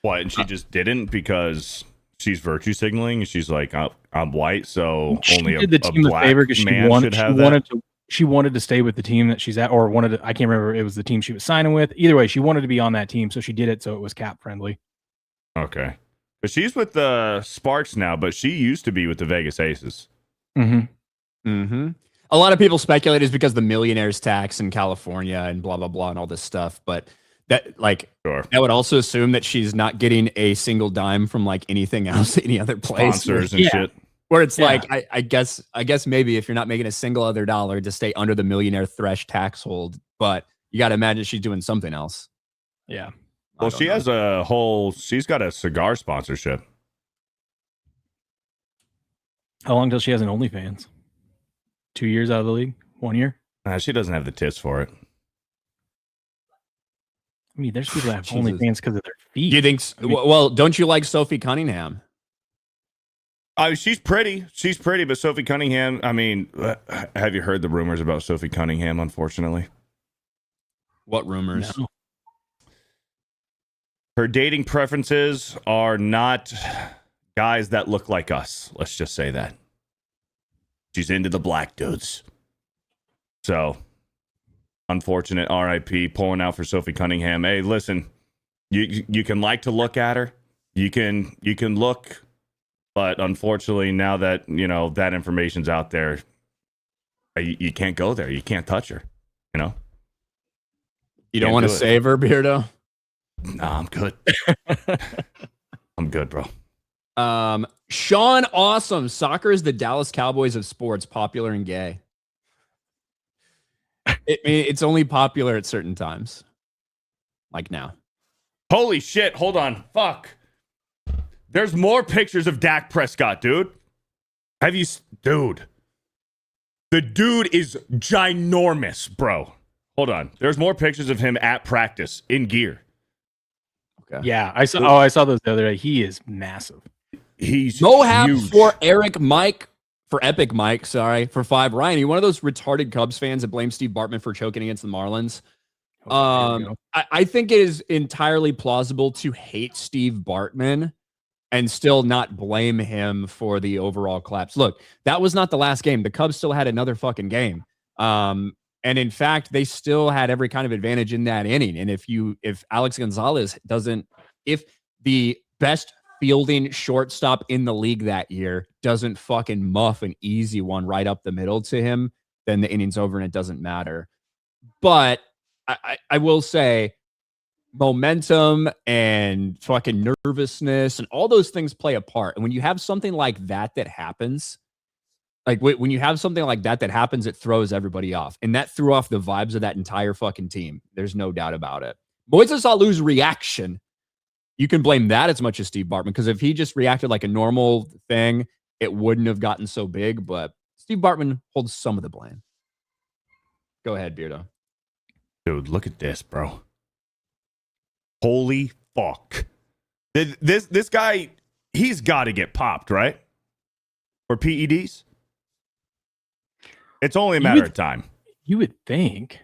What? And she just didn't because she's virtue signaling. And she's like, I'm white, so only did the team a black favor because she wanted to stay with the team that she's at, or wanted to, I can't remember. It was the team she was signing with. Either way, she wanted to be on that team, so she did it. So it was cap friendly. Okay, but she's with the Sparks now, but she used to be with the Vegas Aces. Mm-hmm. Mm-hmm. A lot of people speculate is because the millionaires tax in California and blah blah blah and all this stuff, but that that would also assume that she's not getting a single dime from like anything else, any other place, sponsors and shit. Where it's like, I guess maybe if you're not making a single other dollar to stay under the millionaire threshold, but you got to imagine she's doing something else. Yeah. Well, she's got a cigar sponsorship. How long till she has an OnlyFans? 2 years out of the league? 1 year? She doesn't have the tits for it. I mean, there's people that have OnlyFans because of their feet. Do you think? Well, don't you like Sophie Cunningham? She's pretty. She's pretty, but Sophie Cunningham, I mean, have you heard the rumors about Sophie Cunningham, unfortunately? What rumors? No. Her dating preferences are not guys that look like us. Let's just say that. She's into the black dudes. So, unfortunate RIP, pulling out for Sophie Cunningham. Hey, listen, you can like to look at her. You can look, but unfortunately, now that that information's out there, you can't go there. You can't touch her. You don't want to save her, Beardo? Nah, I'm good. I'm good, bro. Sean Awesome. Soccer is the Dallas Cowboys of sports, popular and gay. It's only popular at certain times. Like now. Holy shit. Hold on. Fuck. There's more pictures of Dak Prescott, dude. Dude. The dude is ginormous, bro. Hold on. There's more pictures of him at practice in gear. Okay. Yeah, I saw those the other day. He is massive. He's Mohab huge. for Epic Mike, sorry, for 5. Ryan, you one of those retarded Cubs fans that blame Steve Bartman for choking against the Marlins? I think it is entirely plausible to hate Steve Bartman and still not blame him for the overall collapse. Look, that was not the last game. The Cubs still had another fucking game. And in fact, they still had every kind of advantage in that inning. And if Alex Gonzalez if the best fielding shortstop in the league that year doesn't fucking muff an easy one right up the middle to him, then the inning's over and it doesn't matter. But I will say momentum and fucking nervousness and all those things play a part. And when you have something like that happens, like when you have something like that happens, it throws everybody off. And that threw off the vibes of that entire fucking team. There's no doubt about it. Moises Alou's reaction, you can blame that as much as Steve Bartman, because if he just reacted like a normal thing, it wouldn't have gotten so big. But Steve Bartman holds some of the blame. Go ahead, Beardo. Dude, look at this, bro. Holy fuck. This guy, he's got to get popped, right? For PEDs? It's only a matter of time. You would think.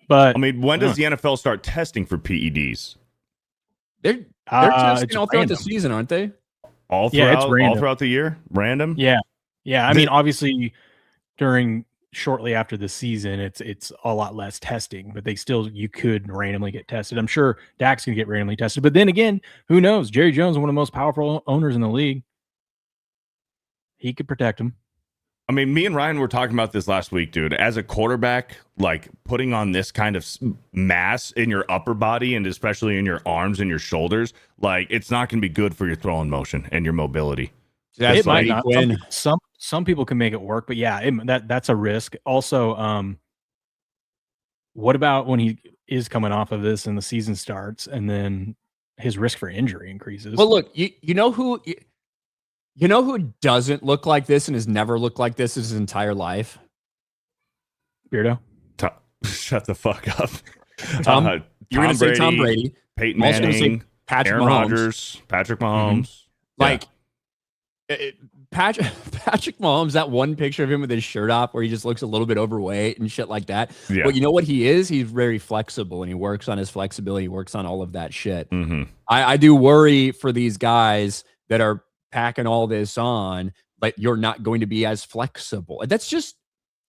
But I mean, when does the NFL start testing for PEDs? They're testing all throughout the season, aren't they? All throughout the year? Random? Yeah. I mean, obviously, shortly after the season, it's a lot less testing, but you could randomly get tested. I'm sure Dak's gonna get randomly tested, but then again, who knows? Jerry Jones is one of the most powerful owners in the league. He could protect him. I mean, me and Ryan were talking about this last week, dude. As a quarterback, like putting on this kind of mass in your upper body and especially in your arms and your shoulders, like it's not going to be good for your throwing motion and your mobility. It might not. Some people can make it work, but yeah, that's a risk. Also, what about when he is coming off of this and the season starts, and then his risk for injury increases? Well, look, you know who doesn't look like this and has never looked like this his entire life? Beardo. Shut the fuck up. You're going to say Tom Brady, Peyton Manning, Aaron Rodgers, Patrick Mahomes. Patrick Mahomes, that one picture of him with his shirt off where he just looks a little bit overweight and shit like that. Yeah. But you know what he is? He's very flexible, and he works on his flexibility. He works on all of that shit. Mm-hmm. I do worry for these guys that are packing all this on, but you're not going to be as flexible. That's just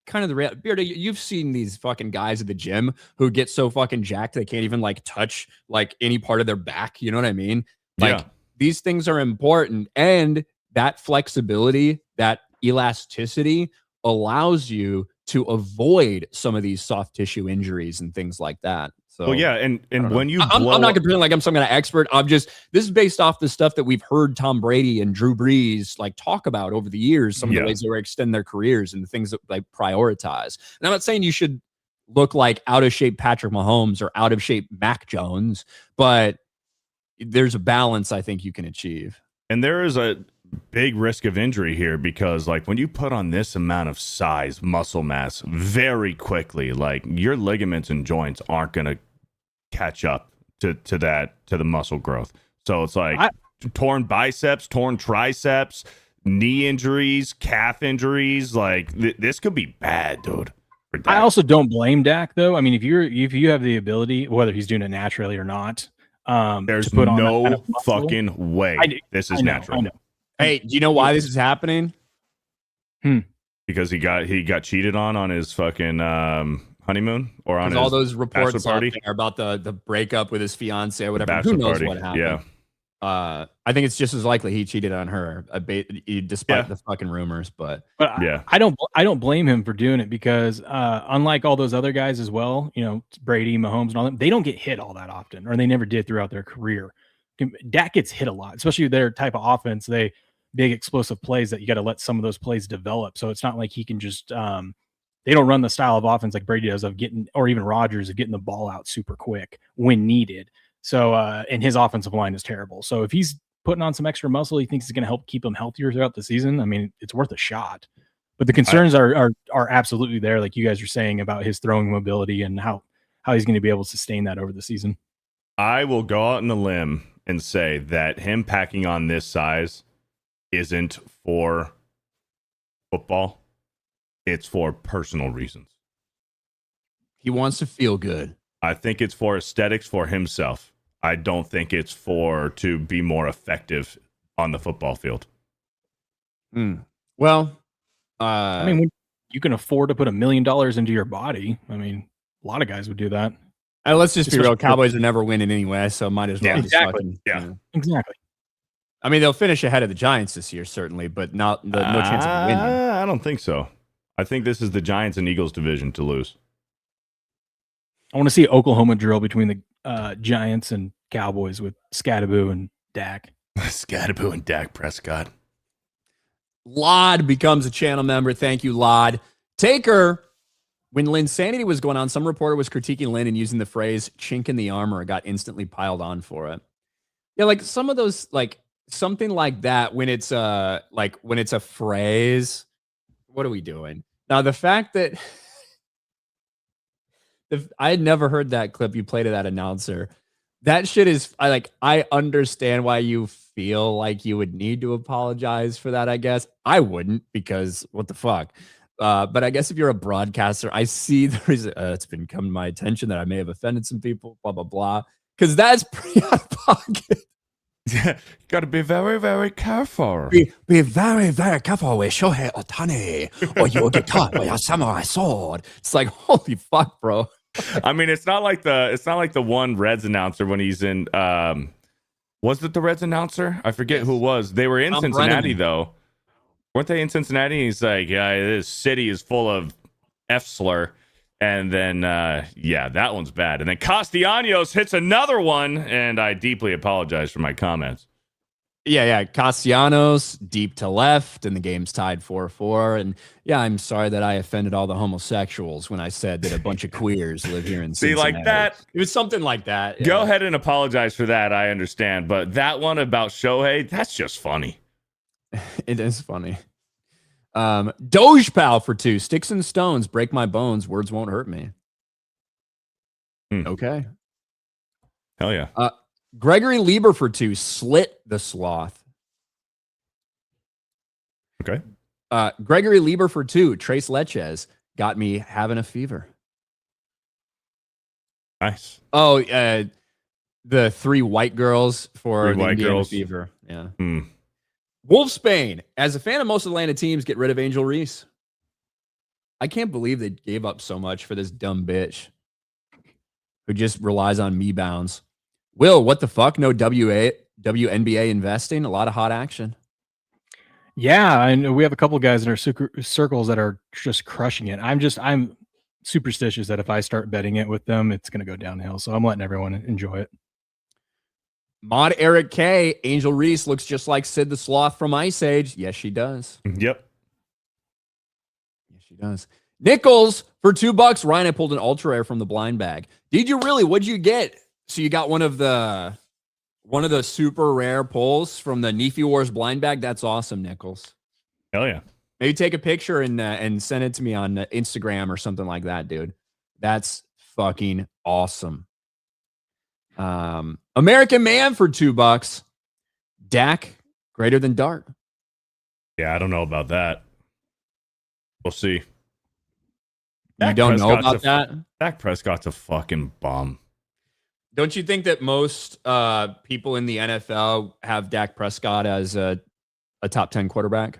kind of the reality. Beardo, you've seen these fucking guys at the gym who get so fucking jacked they can't even like touch like any part of their back. You know what I mean? Like these things are important, and that flexibility, that elasticity allows you to avoid some of these soft tissue injuries and things like that. So, well, yeah, and when you I'm not going to pretend like I'm some kind of expert. This is based off the stuff that we've heard Tom Brady and Drew Brees like talk about over the years, some of the ways they were extend their careers and the things that they prioritize. And I'm not saying you should look like out of shape Patrick Mahomes or out of shape Mac Jones, but there's a balance I think you can achieve. And there is a big risk of injury here because like when you put on this amount of size, muscle mass very quickly, like your ligaments and joints aren't going to catch up to the muscle growth. So it's like torn biceps, torn triceps, knee injuries, calf injuries. Like this could be bad, dude. I also don't blame Dak though. I mean, if you have the ability, whether he's doing it naturally or not, there's to put on no that kind of fucking way this is natural. I know. Hey, do you know why this is happening? Because he got cheated on his fucking honeymoon or on his all those reports party out there about the breakup with his fiance or whatever. Who knows what happened? Yeah. I think it's just as likely he cheated on her, despite the fucking rumors. But yeah, I don't blame him for doing it because unlike all those other guys as well, you know, Brady, Mahomes, and all them, they don't get hit all that often, or they never did throughout their career. Dak gets hit a lot, especially their type of offense. They big explosive plays that you got to let some of those plays develop. So it's not like he can just they don't run the style of offense like Brady does of getting, or even Rodgers of getting the ball out super quick when needed. So and his offensive line is terrible. So if he's putting on some extra muscle, he thinks it's going to help keep him healthier throughout the season. I mean, it's worth a shot. But the concerns are absolutely there, like you guys are saying about his throwing mobility and how he's going to be able to sustain that over the season. I will go out on a limb and say that him packing on this size isn't for football. It's for personal reasons. He wants to feel good. I think it's for aesthetics for himself. I don't think it's to be more effective on the football field. Well, I mean, when you can afford to put $1 million into your body, I mean, a lot of guys would do that. let's just be real. Cowboys are never winning anyway, so might as well. Exactly. Exactly. I mean, they'll finish ahead of the Giants this year, certainly, but no chance of winning. I don't think so. I think this is the Giants and Eagles division to lose. I want to see Oklahoma drill between the Giants and Cowboys with Scadaboo and Dak. Scadaboo and Dak Prescott. Lod becomes a channel member. Thank you, Lod. Taker, when Linsanity was going on, some reporter was critiquing Lynn and using the phrase chink in the armor, got instantly piled on for it. Yeah, like some of those, like something like that, when it's a phrase, what are we doing? Now, the fact that I had never heard that clip you played of that announcer. That shit is, I understand why you feel like you would need to apologize for that, I guess. I wouldn't, because what the fuck? But I guess if you're a broadcaster, I see it's been come to my attention that I may have offended some people, blah, blah, blah. Because that's pretty out of pocket. Yeah, got to be very, very careful. Be very, very careful with Shohei Ohtani, or you will get caught by a samurai sword. It's like, holy fuck, bro. I mean, it's not like the one Reds announcer when he's in. Was it the Reds announcer? I forget who it was. They were in Cincinnati though, weren't they? In Cincinnati, he's like, "Yeah, this city is full of F slur," and then that one's bad. And then Castellanos hits another one, and I deeply apologize for my comments. Yeah. Castellanos deep to left, and the game's tied 4-4. And yeah, I'm sorry that I offended all the homosexuals when I said that a bunch of queers live here in Cincinnati. See, like that. It was something like that. Yeah. Go ahead and apologize for that. I understand, but that one about Shohei, that's just funny. It is funny. Doge Pal for 2. Sticks and stones break my bones. Words won't hurt me. Okay. Hell yeah. Gregory Lieber for 2. Slit the sloth. Okay. Gregory Lieber for 2. Trace Leches got me having a fever. Nice. Oh, the 3 white girls for the Indiana fever. Yeah. Wolfsbane. As a fan of most Atlanta teams, get rid of Angel Reese. I can't believe they gave up so much for this dumb bitch who just relies on me bounds. Will, what the fuck? No WNBA investing? A lot of hot action. Yeah, I know we have a couple of guys in our circles that are just crushing it. I'm superstitious that if I start betting it with them, it's going to go downhill. So I'm letting everyone enjoy it. Mod Eric K. Angel Reese looks just like Sid the Sloth from Ice Age. Yes, she does. Yep. Yes, she does. Nichols for $2. Ryan, I pulled an ultra rare from the blind bag. Did you really? What'd you get? So you got one of the super rare pulls from the Nefi Wars blind bag. That's awesome, Nichols. Hell yeah. Maybe take a picture and send it to me on Instagram or something like that, dude. That's fucking awesome. American Man for $2. Dak greater than Dart. Yeah, I don't know about that. We'll see. You don't know about that? Dak Prescott's a fucking bum. Don't you think that most people in the NFL have Dak Prescott as a top 10 quarterback?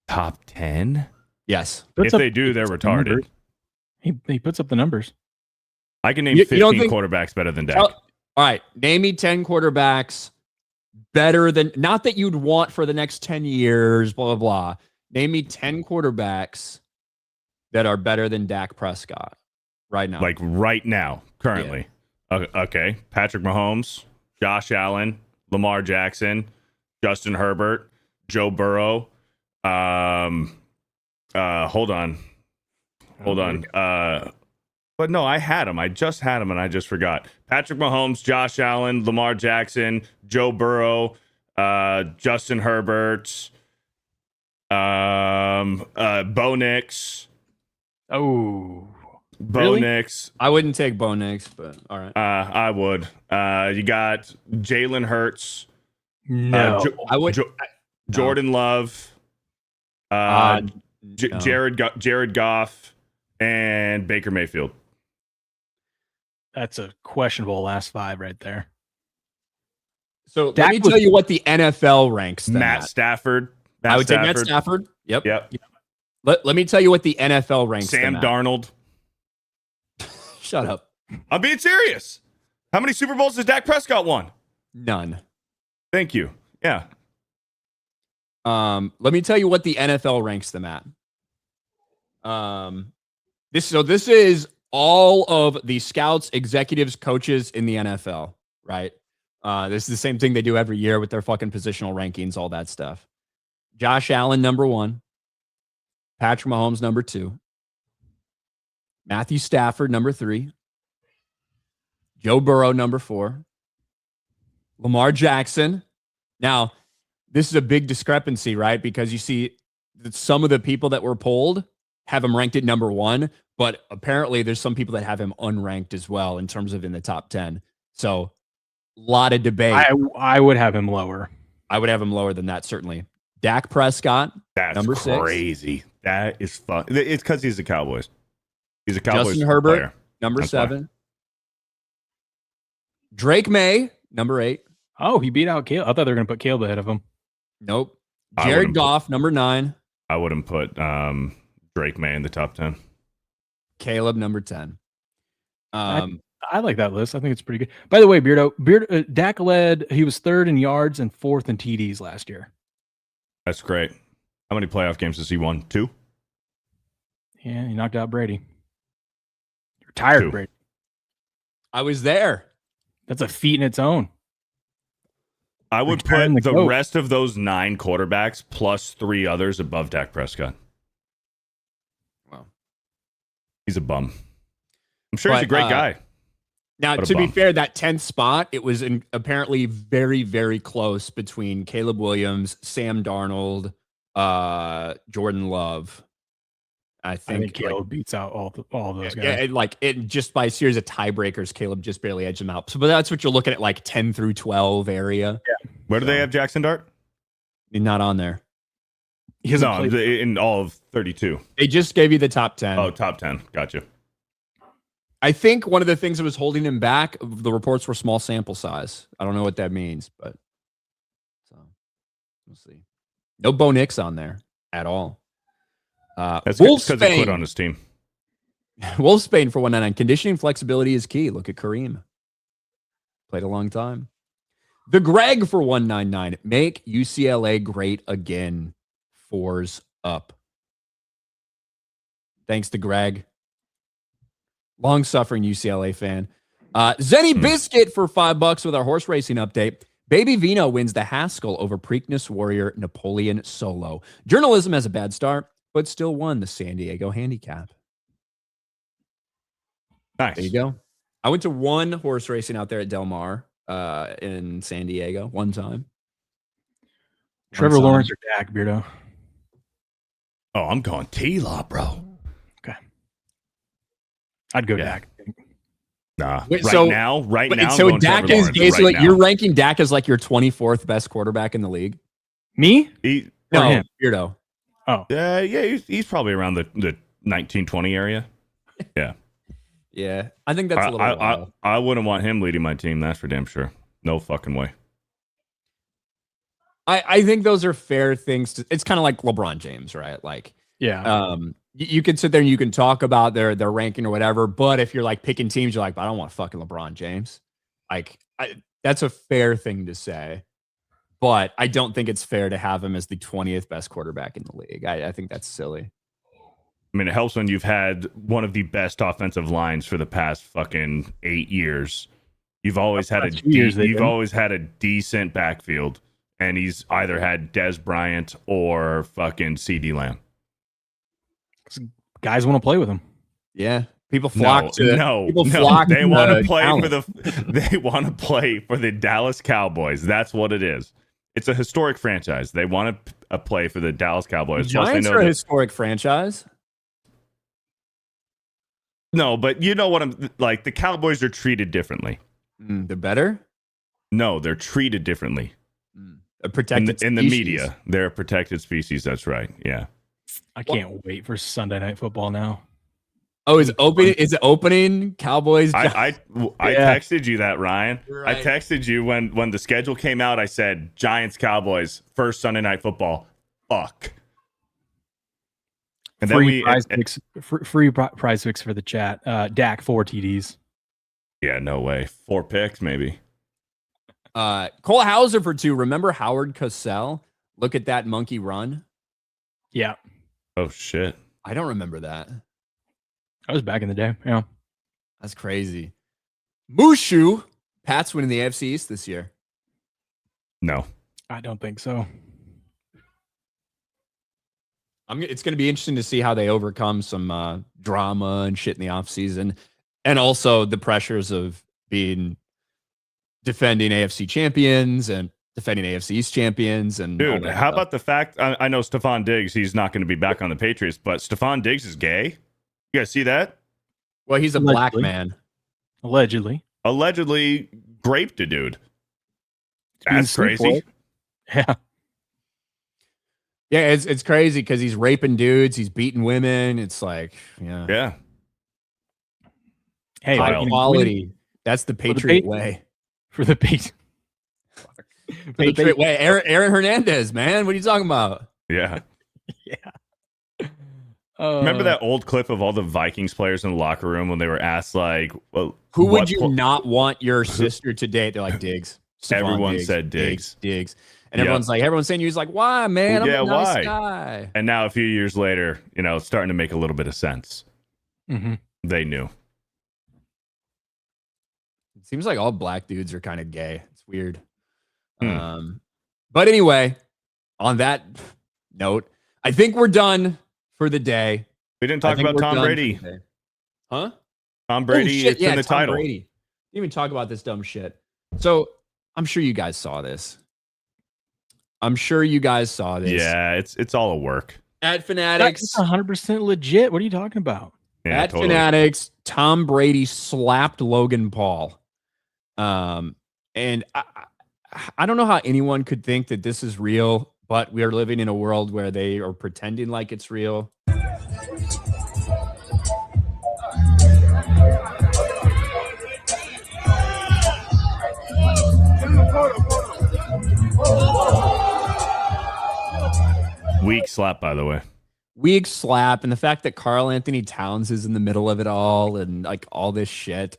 Top 10? Yes. If they do, they're retarded. He puts up the numbers. I can name 15 quarterbacks better than Dak. All right. Name me 10 quarterbacks better than, not that you'd want for the next 10 years, blah, blah, blah. Name me 10 quarterbacks that are better than Dak Prescott right now. Like right now, currently. Yeah. Okay. Patrick Mahomes, Josh Allen, Lamar Jackson, Justin Herbert, Joe Burrow. Hold on. But no, I had him. I just had him and I just forgot. Patrick Mahomes, Josh Allen, Lamar Jackson, Joe Burrow, Justin Herbert, Bo Nix. Oh. Bo really? Nix. I wouldn't take Bo Nix, but all right. I would. You got Jalen Hurts. No. I would. Jordan Love. Jared Goff and Baker Mayfield. that's a questionable last 5 right there. So Dak let me tell you what the NFL ranks them Matt at. Stafford. I would take Matt Stafford. Yep. Yep. Let me tell you what the NFL ranks Sam them Darnold. at. Shut up. I'm being serious. How many Super Bowls has Dak Prescott won? None. Thank you. Yeah. Let me tell you what the NFL ranks them at. This is all of the scouts, executives, coaches in the NFL, right? This is the same thing they do every year with their fucking positional rankings, all that stuff. Josh Allen, number 1. Patrick Mahomes, number 2. Matthew Stafford, number 3. Joe Burrow, number 4. Lamar Jackson. Now, this is a big discrepancy, right? Because you see that some of the people that were polled have him ranked at number 1, but apparently there's some people that have him unranked as well in terms of in the top 10. So, a lot of debate. I would have him lower. I would have him lower than that, certainly. Dak Prescott, That's number 6. crazy. That is fun. It's because he's the Cowboys. He's a Cowboys Justin Herbert, player. number That's 7. Drake May, number 8. Oh, he beat out Caleb. I thought they were going to put Caleb ahead of him. Nope. I Jared wouldn't Goff, number 9. I wouldn't put Drake May in the top 10. Caleb, number 10. I like that list. I think it's pretty good. By the way, Dak led. He was 3rd in yards and 4th in TDs last year. That's great. How many playoff games has he won? 2? Yeah, he knocked out Brady. Retired 2. Brady. I was there. That's a feat in its own. I would Retiring put the the GOAT. rest of those 9 quarterbacks plus 3 others above Dak Prescott. Wow. He's a bum. I'm sure he's a But, great guy. Now, What a to be bum. fair, that 10th spot, it was apparently very, very close between Caleb Williams, Sam Darnold, Jordan Love. I think Caleb beats out all those guys. Yeah, just by a series of tiebreakers, Caleb just barely edged them out. So, but that's what you're looking at, like 10 through 12 area. Yeah. Where do they have Jackson Dart? Not on there. He hasn't No, played- in all of 32. They just gave you the top 10. Oh, top 10. Gotcha. I think one of the things that was holding him back, the reports were small sample size. I don't know what that means, but so we'll see. No Bo Nix on there at all. That's because he quit on his team. Wolfsbane for 199. Conditioning flexibility is key. Look at Kareem. Played a long time. The Greg for 199. Make UCLA great again. 4s up. Thanks to Greg. Long-suffering UCLA fan. Zenny Biscuit for $5 with our horse racing update. Baby Vino wins the Haskell over Preakness Warrior Napoleon Solo. Journalism has a bad start, but still won the San Diego Handicap. Nice. There you go. I went to one horse racing out there at Del Mar in San Diego one time. Trevor Lawrence or Dak, Beardo? Oh, I'm going T-Law, bro. Okay. I'd go Yeah. Dak. Nah. Wait, right so- now, I'm So going Dak Trevor is Lawrence basically right now. you're ranking Dak as like your 24th best quarterback in the league. Me? He, Or No, him? Beardo. yeah, he's probably around the 1920 area. Yeah. Yeah, I think that's a little wild. I wouldn't want him leading my team. That's for damn sure. No fucking way. I think those are fair things to. It's kind of like LeBron James, right? Like, Yeah. you can sit there and you can talk about their ranking or whatever, but if you're like picking teams, you're like, I don't want fucking LeBron James. Like, that's a fair thing to say, but I don't think it's fair to have him as the 20th best quarterback in the league. I think that's silly. I mean, it helps when you've had one of the best offensive lines for the past fucking 8 years. You've always had always had a decent backfield, and he's either had Dez Bryant or fucking CD Lamb. Guys want to play with him. Yeah, people flock to people no. flock They to want to the play talent. they want to play for the Dallas Cowboys. That's what it is. It's a historic franchise. They want to play for the Dallas Cowboys. The Plus, they Giants know are a that- historic franchise. No, but you know what I'm like. The Cowboys are treated differently. They're better. No, they're treated differently A protected in the species. media. They're a protected species. That's right. Yeah. I can't wait for Sunday Night Football now. Oh, is it opening Cowboys? I Yeah. texted you that, Ryan. Right. I texted you when the schedule came out. I said Giants Cowboys first Sunday Night Football. Fuck. And then Free prize picks for the chat. Dak 4 TDs. Yeah, no way. 4 picks maybe. Cole Hauser for 2. Remember Howard Cosell? Look at that monkey run. Yeah, Oh shit. I don't remember that. that was back in the day. Yeah, That's crazy. Mushu. Pats winning the AFC East this year. No. I don't think so. It's going to be interesting to see how they overcome some drama and shit in the offseason. And also the pressures of being defending AFC champions and defending AFC East champions. And all Dude, that how stuff. about the fact I know Stephon Diggs, he's not going to be back on the Patriots, but Stephon Diggs is gay. You guys see that? Well, he's a black man. Allegedly, Raped a dude. being That's sued for crazy. it. Yeah, Yeah, it's crazy because he's raping dudes, he's beating women. It's like, yeah. Yeah. hey, High like, you know, quality. That's the the Patriot way. for the Patriots. Patriot way. Aaron Hernandez, man. What are you talking about? Yeah. Yeah. Remember that old clip of all the Vikings players in the locker room when they were asked, like, well, Who would what you pl- not want your sister to date? They're like, Diggs. Stephon Everyone Diggs, said Diggs. Diggs. And Yep. everyone's saying, he's like, why, man? I'm Yeah, a nice why? guy. And now a few years later, it's starting to make a little bit of sense. Mhm. They knew. It seems like all black dudes are kind of gay. It's weird. Hmm. But anyway, on that note, I think we're done for the day. We didn't I talk think about we're Tom done Brady. for the day. Huh? Tom Brady, Oh, shit. it's in the Tom title. Brady. Didn't even talk about this dumb shit. So I'm sure you guys saw this. Yeah, it's all a work. At That's Fanatics. 100% legit. What are you talking about? Yeah, At totally. Fanatics, Tom Brady slapped Logan Paul. And I don't know how anyone could think that this is real, but we are living in a world where they are pretending like it's real. Weak slap, by the way. Weak slap, and the fact that Karl Anthony Towns is in the middle of it all and like all this shit.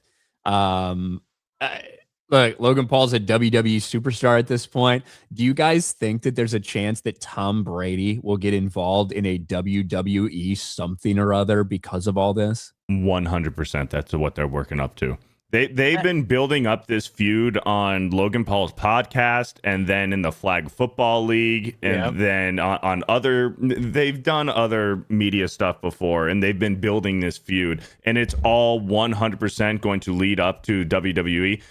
Look, Logan Paul's a WWE superstar at this point. Do you guys think that there's a chance that Tom Brady will get involved in a WWE something or other because of all this? 100%. That's what they're working up to. They've been building up this feud on Logan Paul's podcast and then in the Flag Football League and then on other, they've done other media stuff before and they've been building this feud and it's all 100% going to lead up to WWE.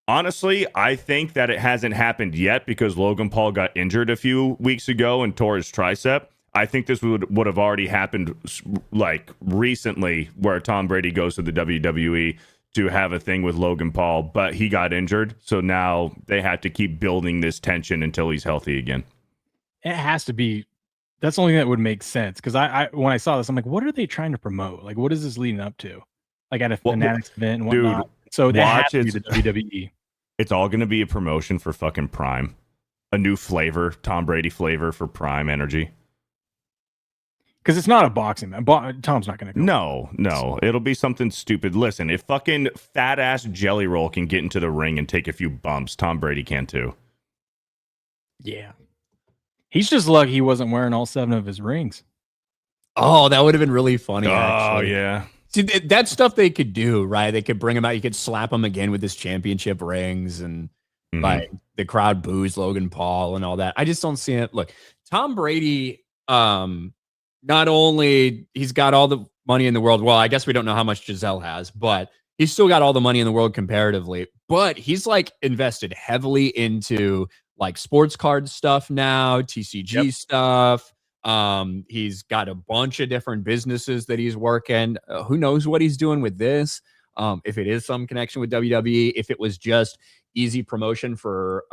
Honestly, I think that it hasn't happened yet because Logan Paul got injured a few weeks ago and tore his tricep. I think this would have already happened like recently where Tom Brady goes to the WWE to have a thing with Logan Paul, but he got injured. So now they have to keep building this tension until he's healthy again. It has to be. That's the only thing that would make sense. Because I when I saw this, I'm like, what are they trying to promote? Like, what is this leading up to? Like at a Fanatics event and whatnot. So that has to be the WWE. It's all going to be a promotion for fucking Prime. A new flavor, Tom Brady flavor for Prime Energy. Because it's not a boxing man. Tom's not going to go. No. It'll be something stupid. Listen, if fucking fat ass Jelly Roll can get into the ring and take a few bumps, Tom Brady can too. Yeah. He's just lucky he wasn't wearing all 7 of his rings. Oh, that would have been really funny. Actually. Yeah. See, that's stuff they could do, right? They could bring him out. You could slap him again with his championship rings and like the crowd boos Logan Paul and all that. I just don't see it. Look, Tom Brady, not only he's got all the money in the world. Well, I guess we don't know how much Giselle has, but he's still got all the money in the world comparatively. But he's like invested heavily into like sports card stuff now, TCG stuff. He's got a bunch of different businesses that he's working. Who knows what he's doing with this? If it is some connection with WWE, if it was just easy promotion for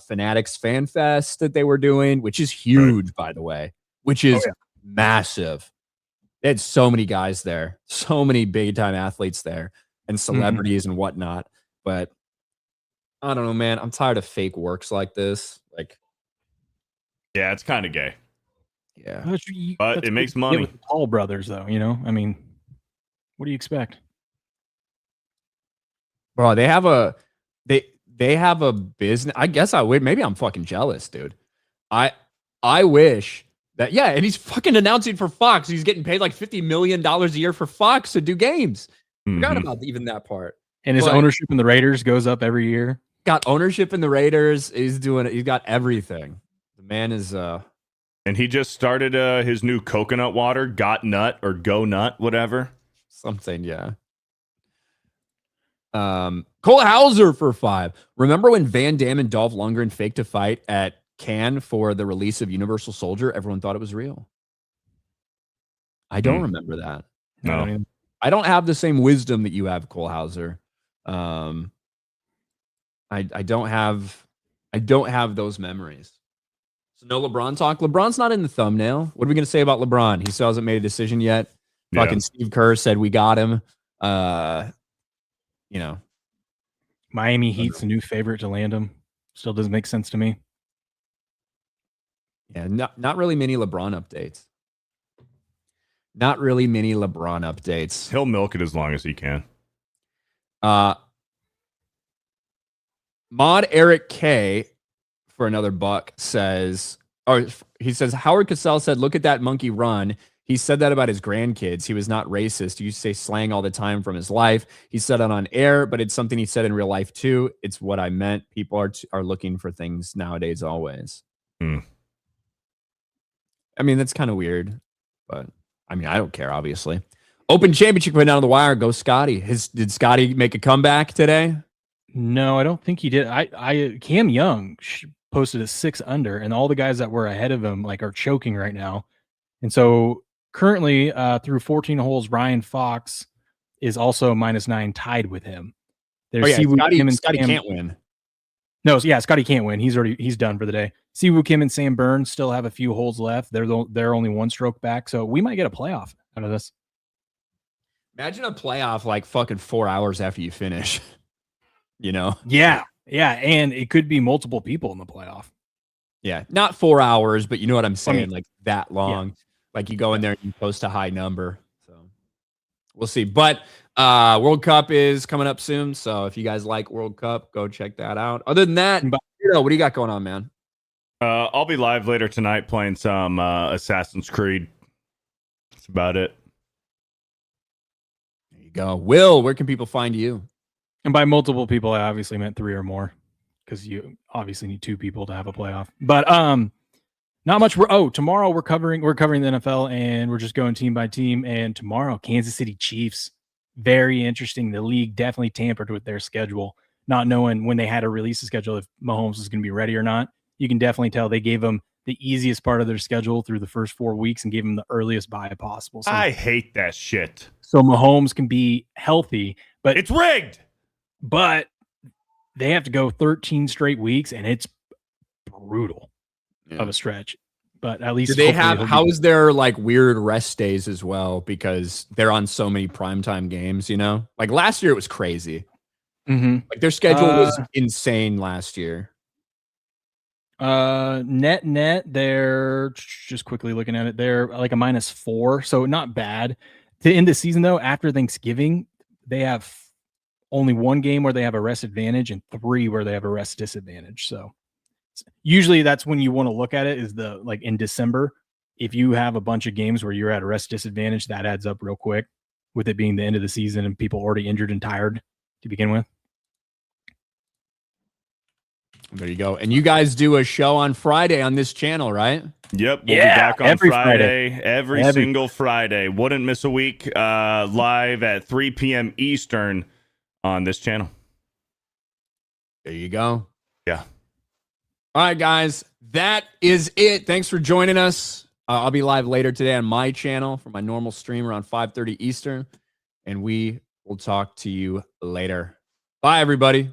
Fanatics Fan Fest that they were doing, which is huge, by the way, which is massive. They had so many guys there, so many big time athletes there, and celebrities and whatnot. But I don't know, man. I'm tired of fake works like this. Like, yeah, it's kind of gay. Yeah, but it makes money. With the Tall brothers, though, you know. I mean, what do you expect, bro? They have a business. I guess I would. Maybe I'm fucking jealous, dude. I wish that. Yeah, and he's fucking announcing for Fox. He's getting paid like $50 million a year for Fox to do games. Forgot about even that part. And his ownership in the Raiders goes up every year. Got ownership in the Raiders. He's doing it. He's got everything. The man is and he just started his new coconut water, Got Nut or Go Nut, whatever. Something, yeah. Cole Hauser for 5. Remember when Van Damme and Dolph Lundgren faked a fight at Cannes for the release of Universal Soldier? Everyone thought it was real. I don't remember that. No. I don't have the same wisdom that you have, Cole Hauser. I don't have those memories. So no LeBron talk. LeBron's not in the thumbnail. What are we going to say about LeBron? He still hasn't made a decision yet. Yeah. Fucking Steve Kerr said we got him. Miami Heat's a new favorite to land him. Still doesn't make sense to me. Yeah, not really many LeBron updates. Not really many LeBron updates. He'll milk it as long as he can. Mod Eric K for another buck says, he says, Howard Cosell said, look at that monkey run. He said that about his grandkids. He was not racist. He used to say slang all the time from his life. He said it on air, but it's something he said in real life too. It's what I meant. People are looking for things nowadays always. I mean, that's kind of weird, but I mean, I don't care, obviously. Open Championship went down to the wire. Go Scotty. Did Scotty make a comeback today? No, I don't think he did. Cam Young posted a 6 under, and all the guys that were ahead of him are choking right now. And so currently through 14 holes, Ryan Fox is also -9 tied with him. There's Scotty can't win. No, Scotty can't win. He's done for the day. Siwoo Kim and Sam Burns still have a few holes left. They're only 1 stroke back, so we might get a playoff out of this. Imagine a playoff like fucking 4 hours after you finish. You know? Yeah, and it could be multiple people in the playoff. Yeah, not 4 hours, but you know what I'm saying, I mean, like that long. Yeah. Like you go in there and you post a high number. So we'll see. But World Cup is coming up soon, so if you guys like World Cup, go check that out. Other than that, what do you got going on, man? I'll be live later tonight playing some Assassin's Creed. That's about it. There you go. Will, where can people find you? And by multiple people, I obviously meant 3 or more, because you obviously need 2 people to have a playoff. But not much. Tomorrow we're covering the NFL, and we're just going team by team. And tomorrow, Kansas City Chiefs. Very interesting. The league definitely tampered with their schedule, not knowing when they had to release the schedule if Mahomes was going to be ready or not. You can definitely tell they gave him the easiest part of their schedule through the first 4 weeks and gave him the earliest bye possible. So, I hate that shit. So Mahomes can be healthy, but it's rigged. But they have to go 13 straight weeks, and it's brutal of a stretch. But at least do they have? How is their like weird rest days as well? Because they're on so many primetime games. You know, like last year it was crazy. Like their schedule was insane last year. Net, they're just quickly looking at it. They're like a -4, so not bad. To end the season though, after Thanksgiving, they have only 1 game where they have a rest advantage and 3 where they have a rest disadvantage. So usually that's when you want to look at it, is the like in December. If you have a bunch of games where you're at a rest disadvantage, that adds up real quick, with it being the end of the season and people already injured and tired to begin with. There you go. And you guys do a show on Friday on this channel, right? Yep. We'll be back on Friday. Every single Friday. Wouldn't miss a week. Live at 3 p.m. Eastern on this channel. There you go. Yeah. All right, guys. That is it. Thanks for joining us. I'll be live later today on my channel for my normal stream around 5:30 Eastern. And we will talk to you later. Bye, everybody.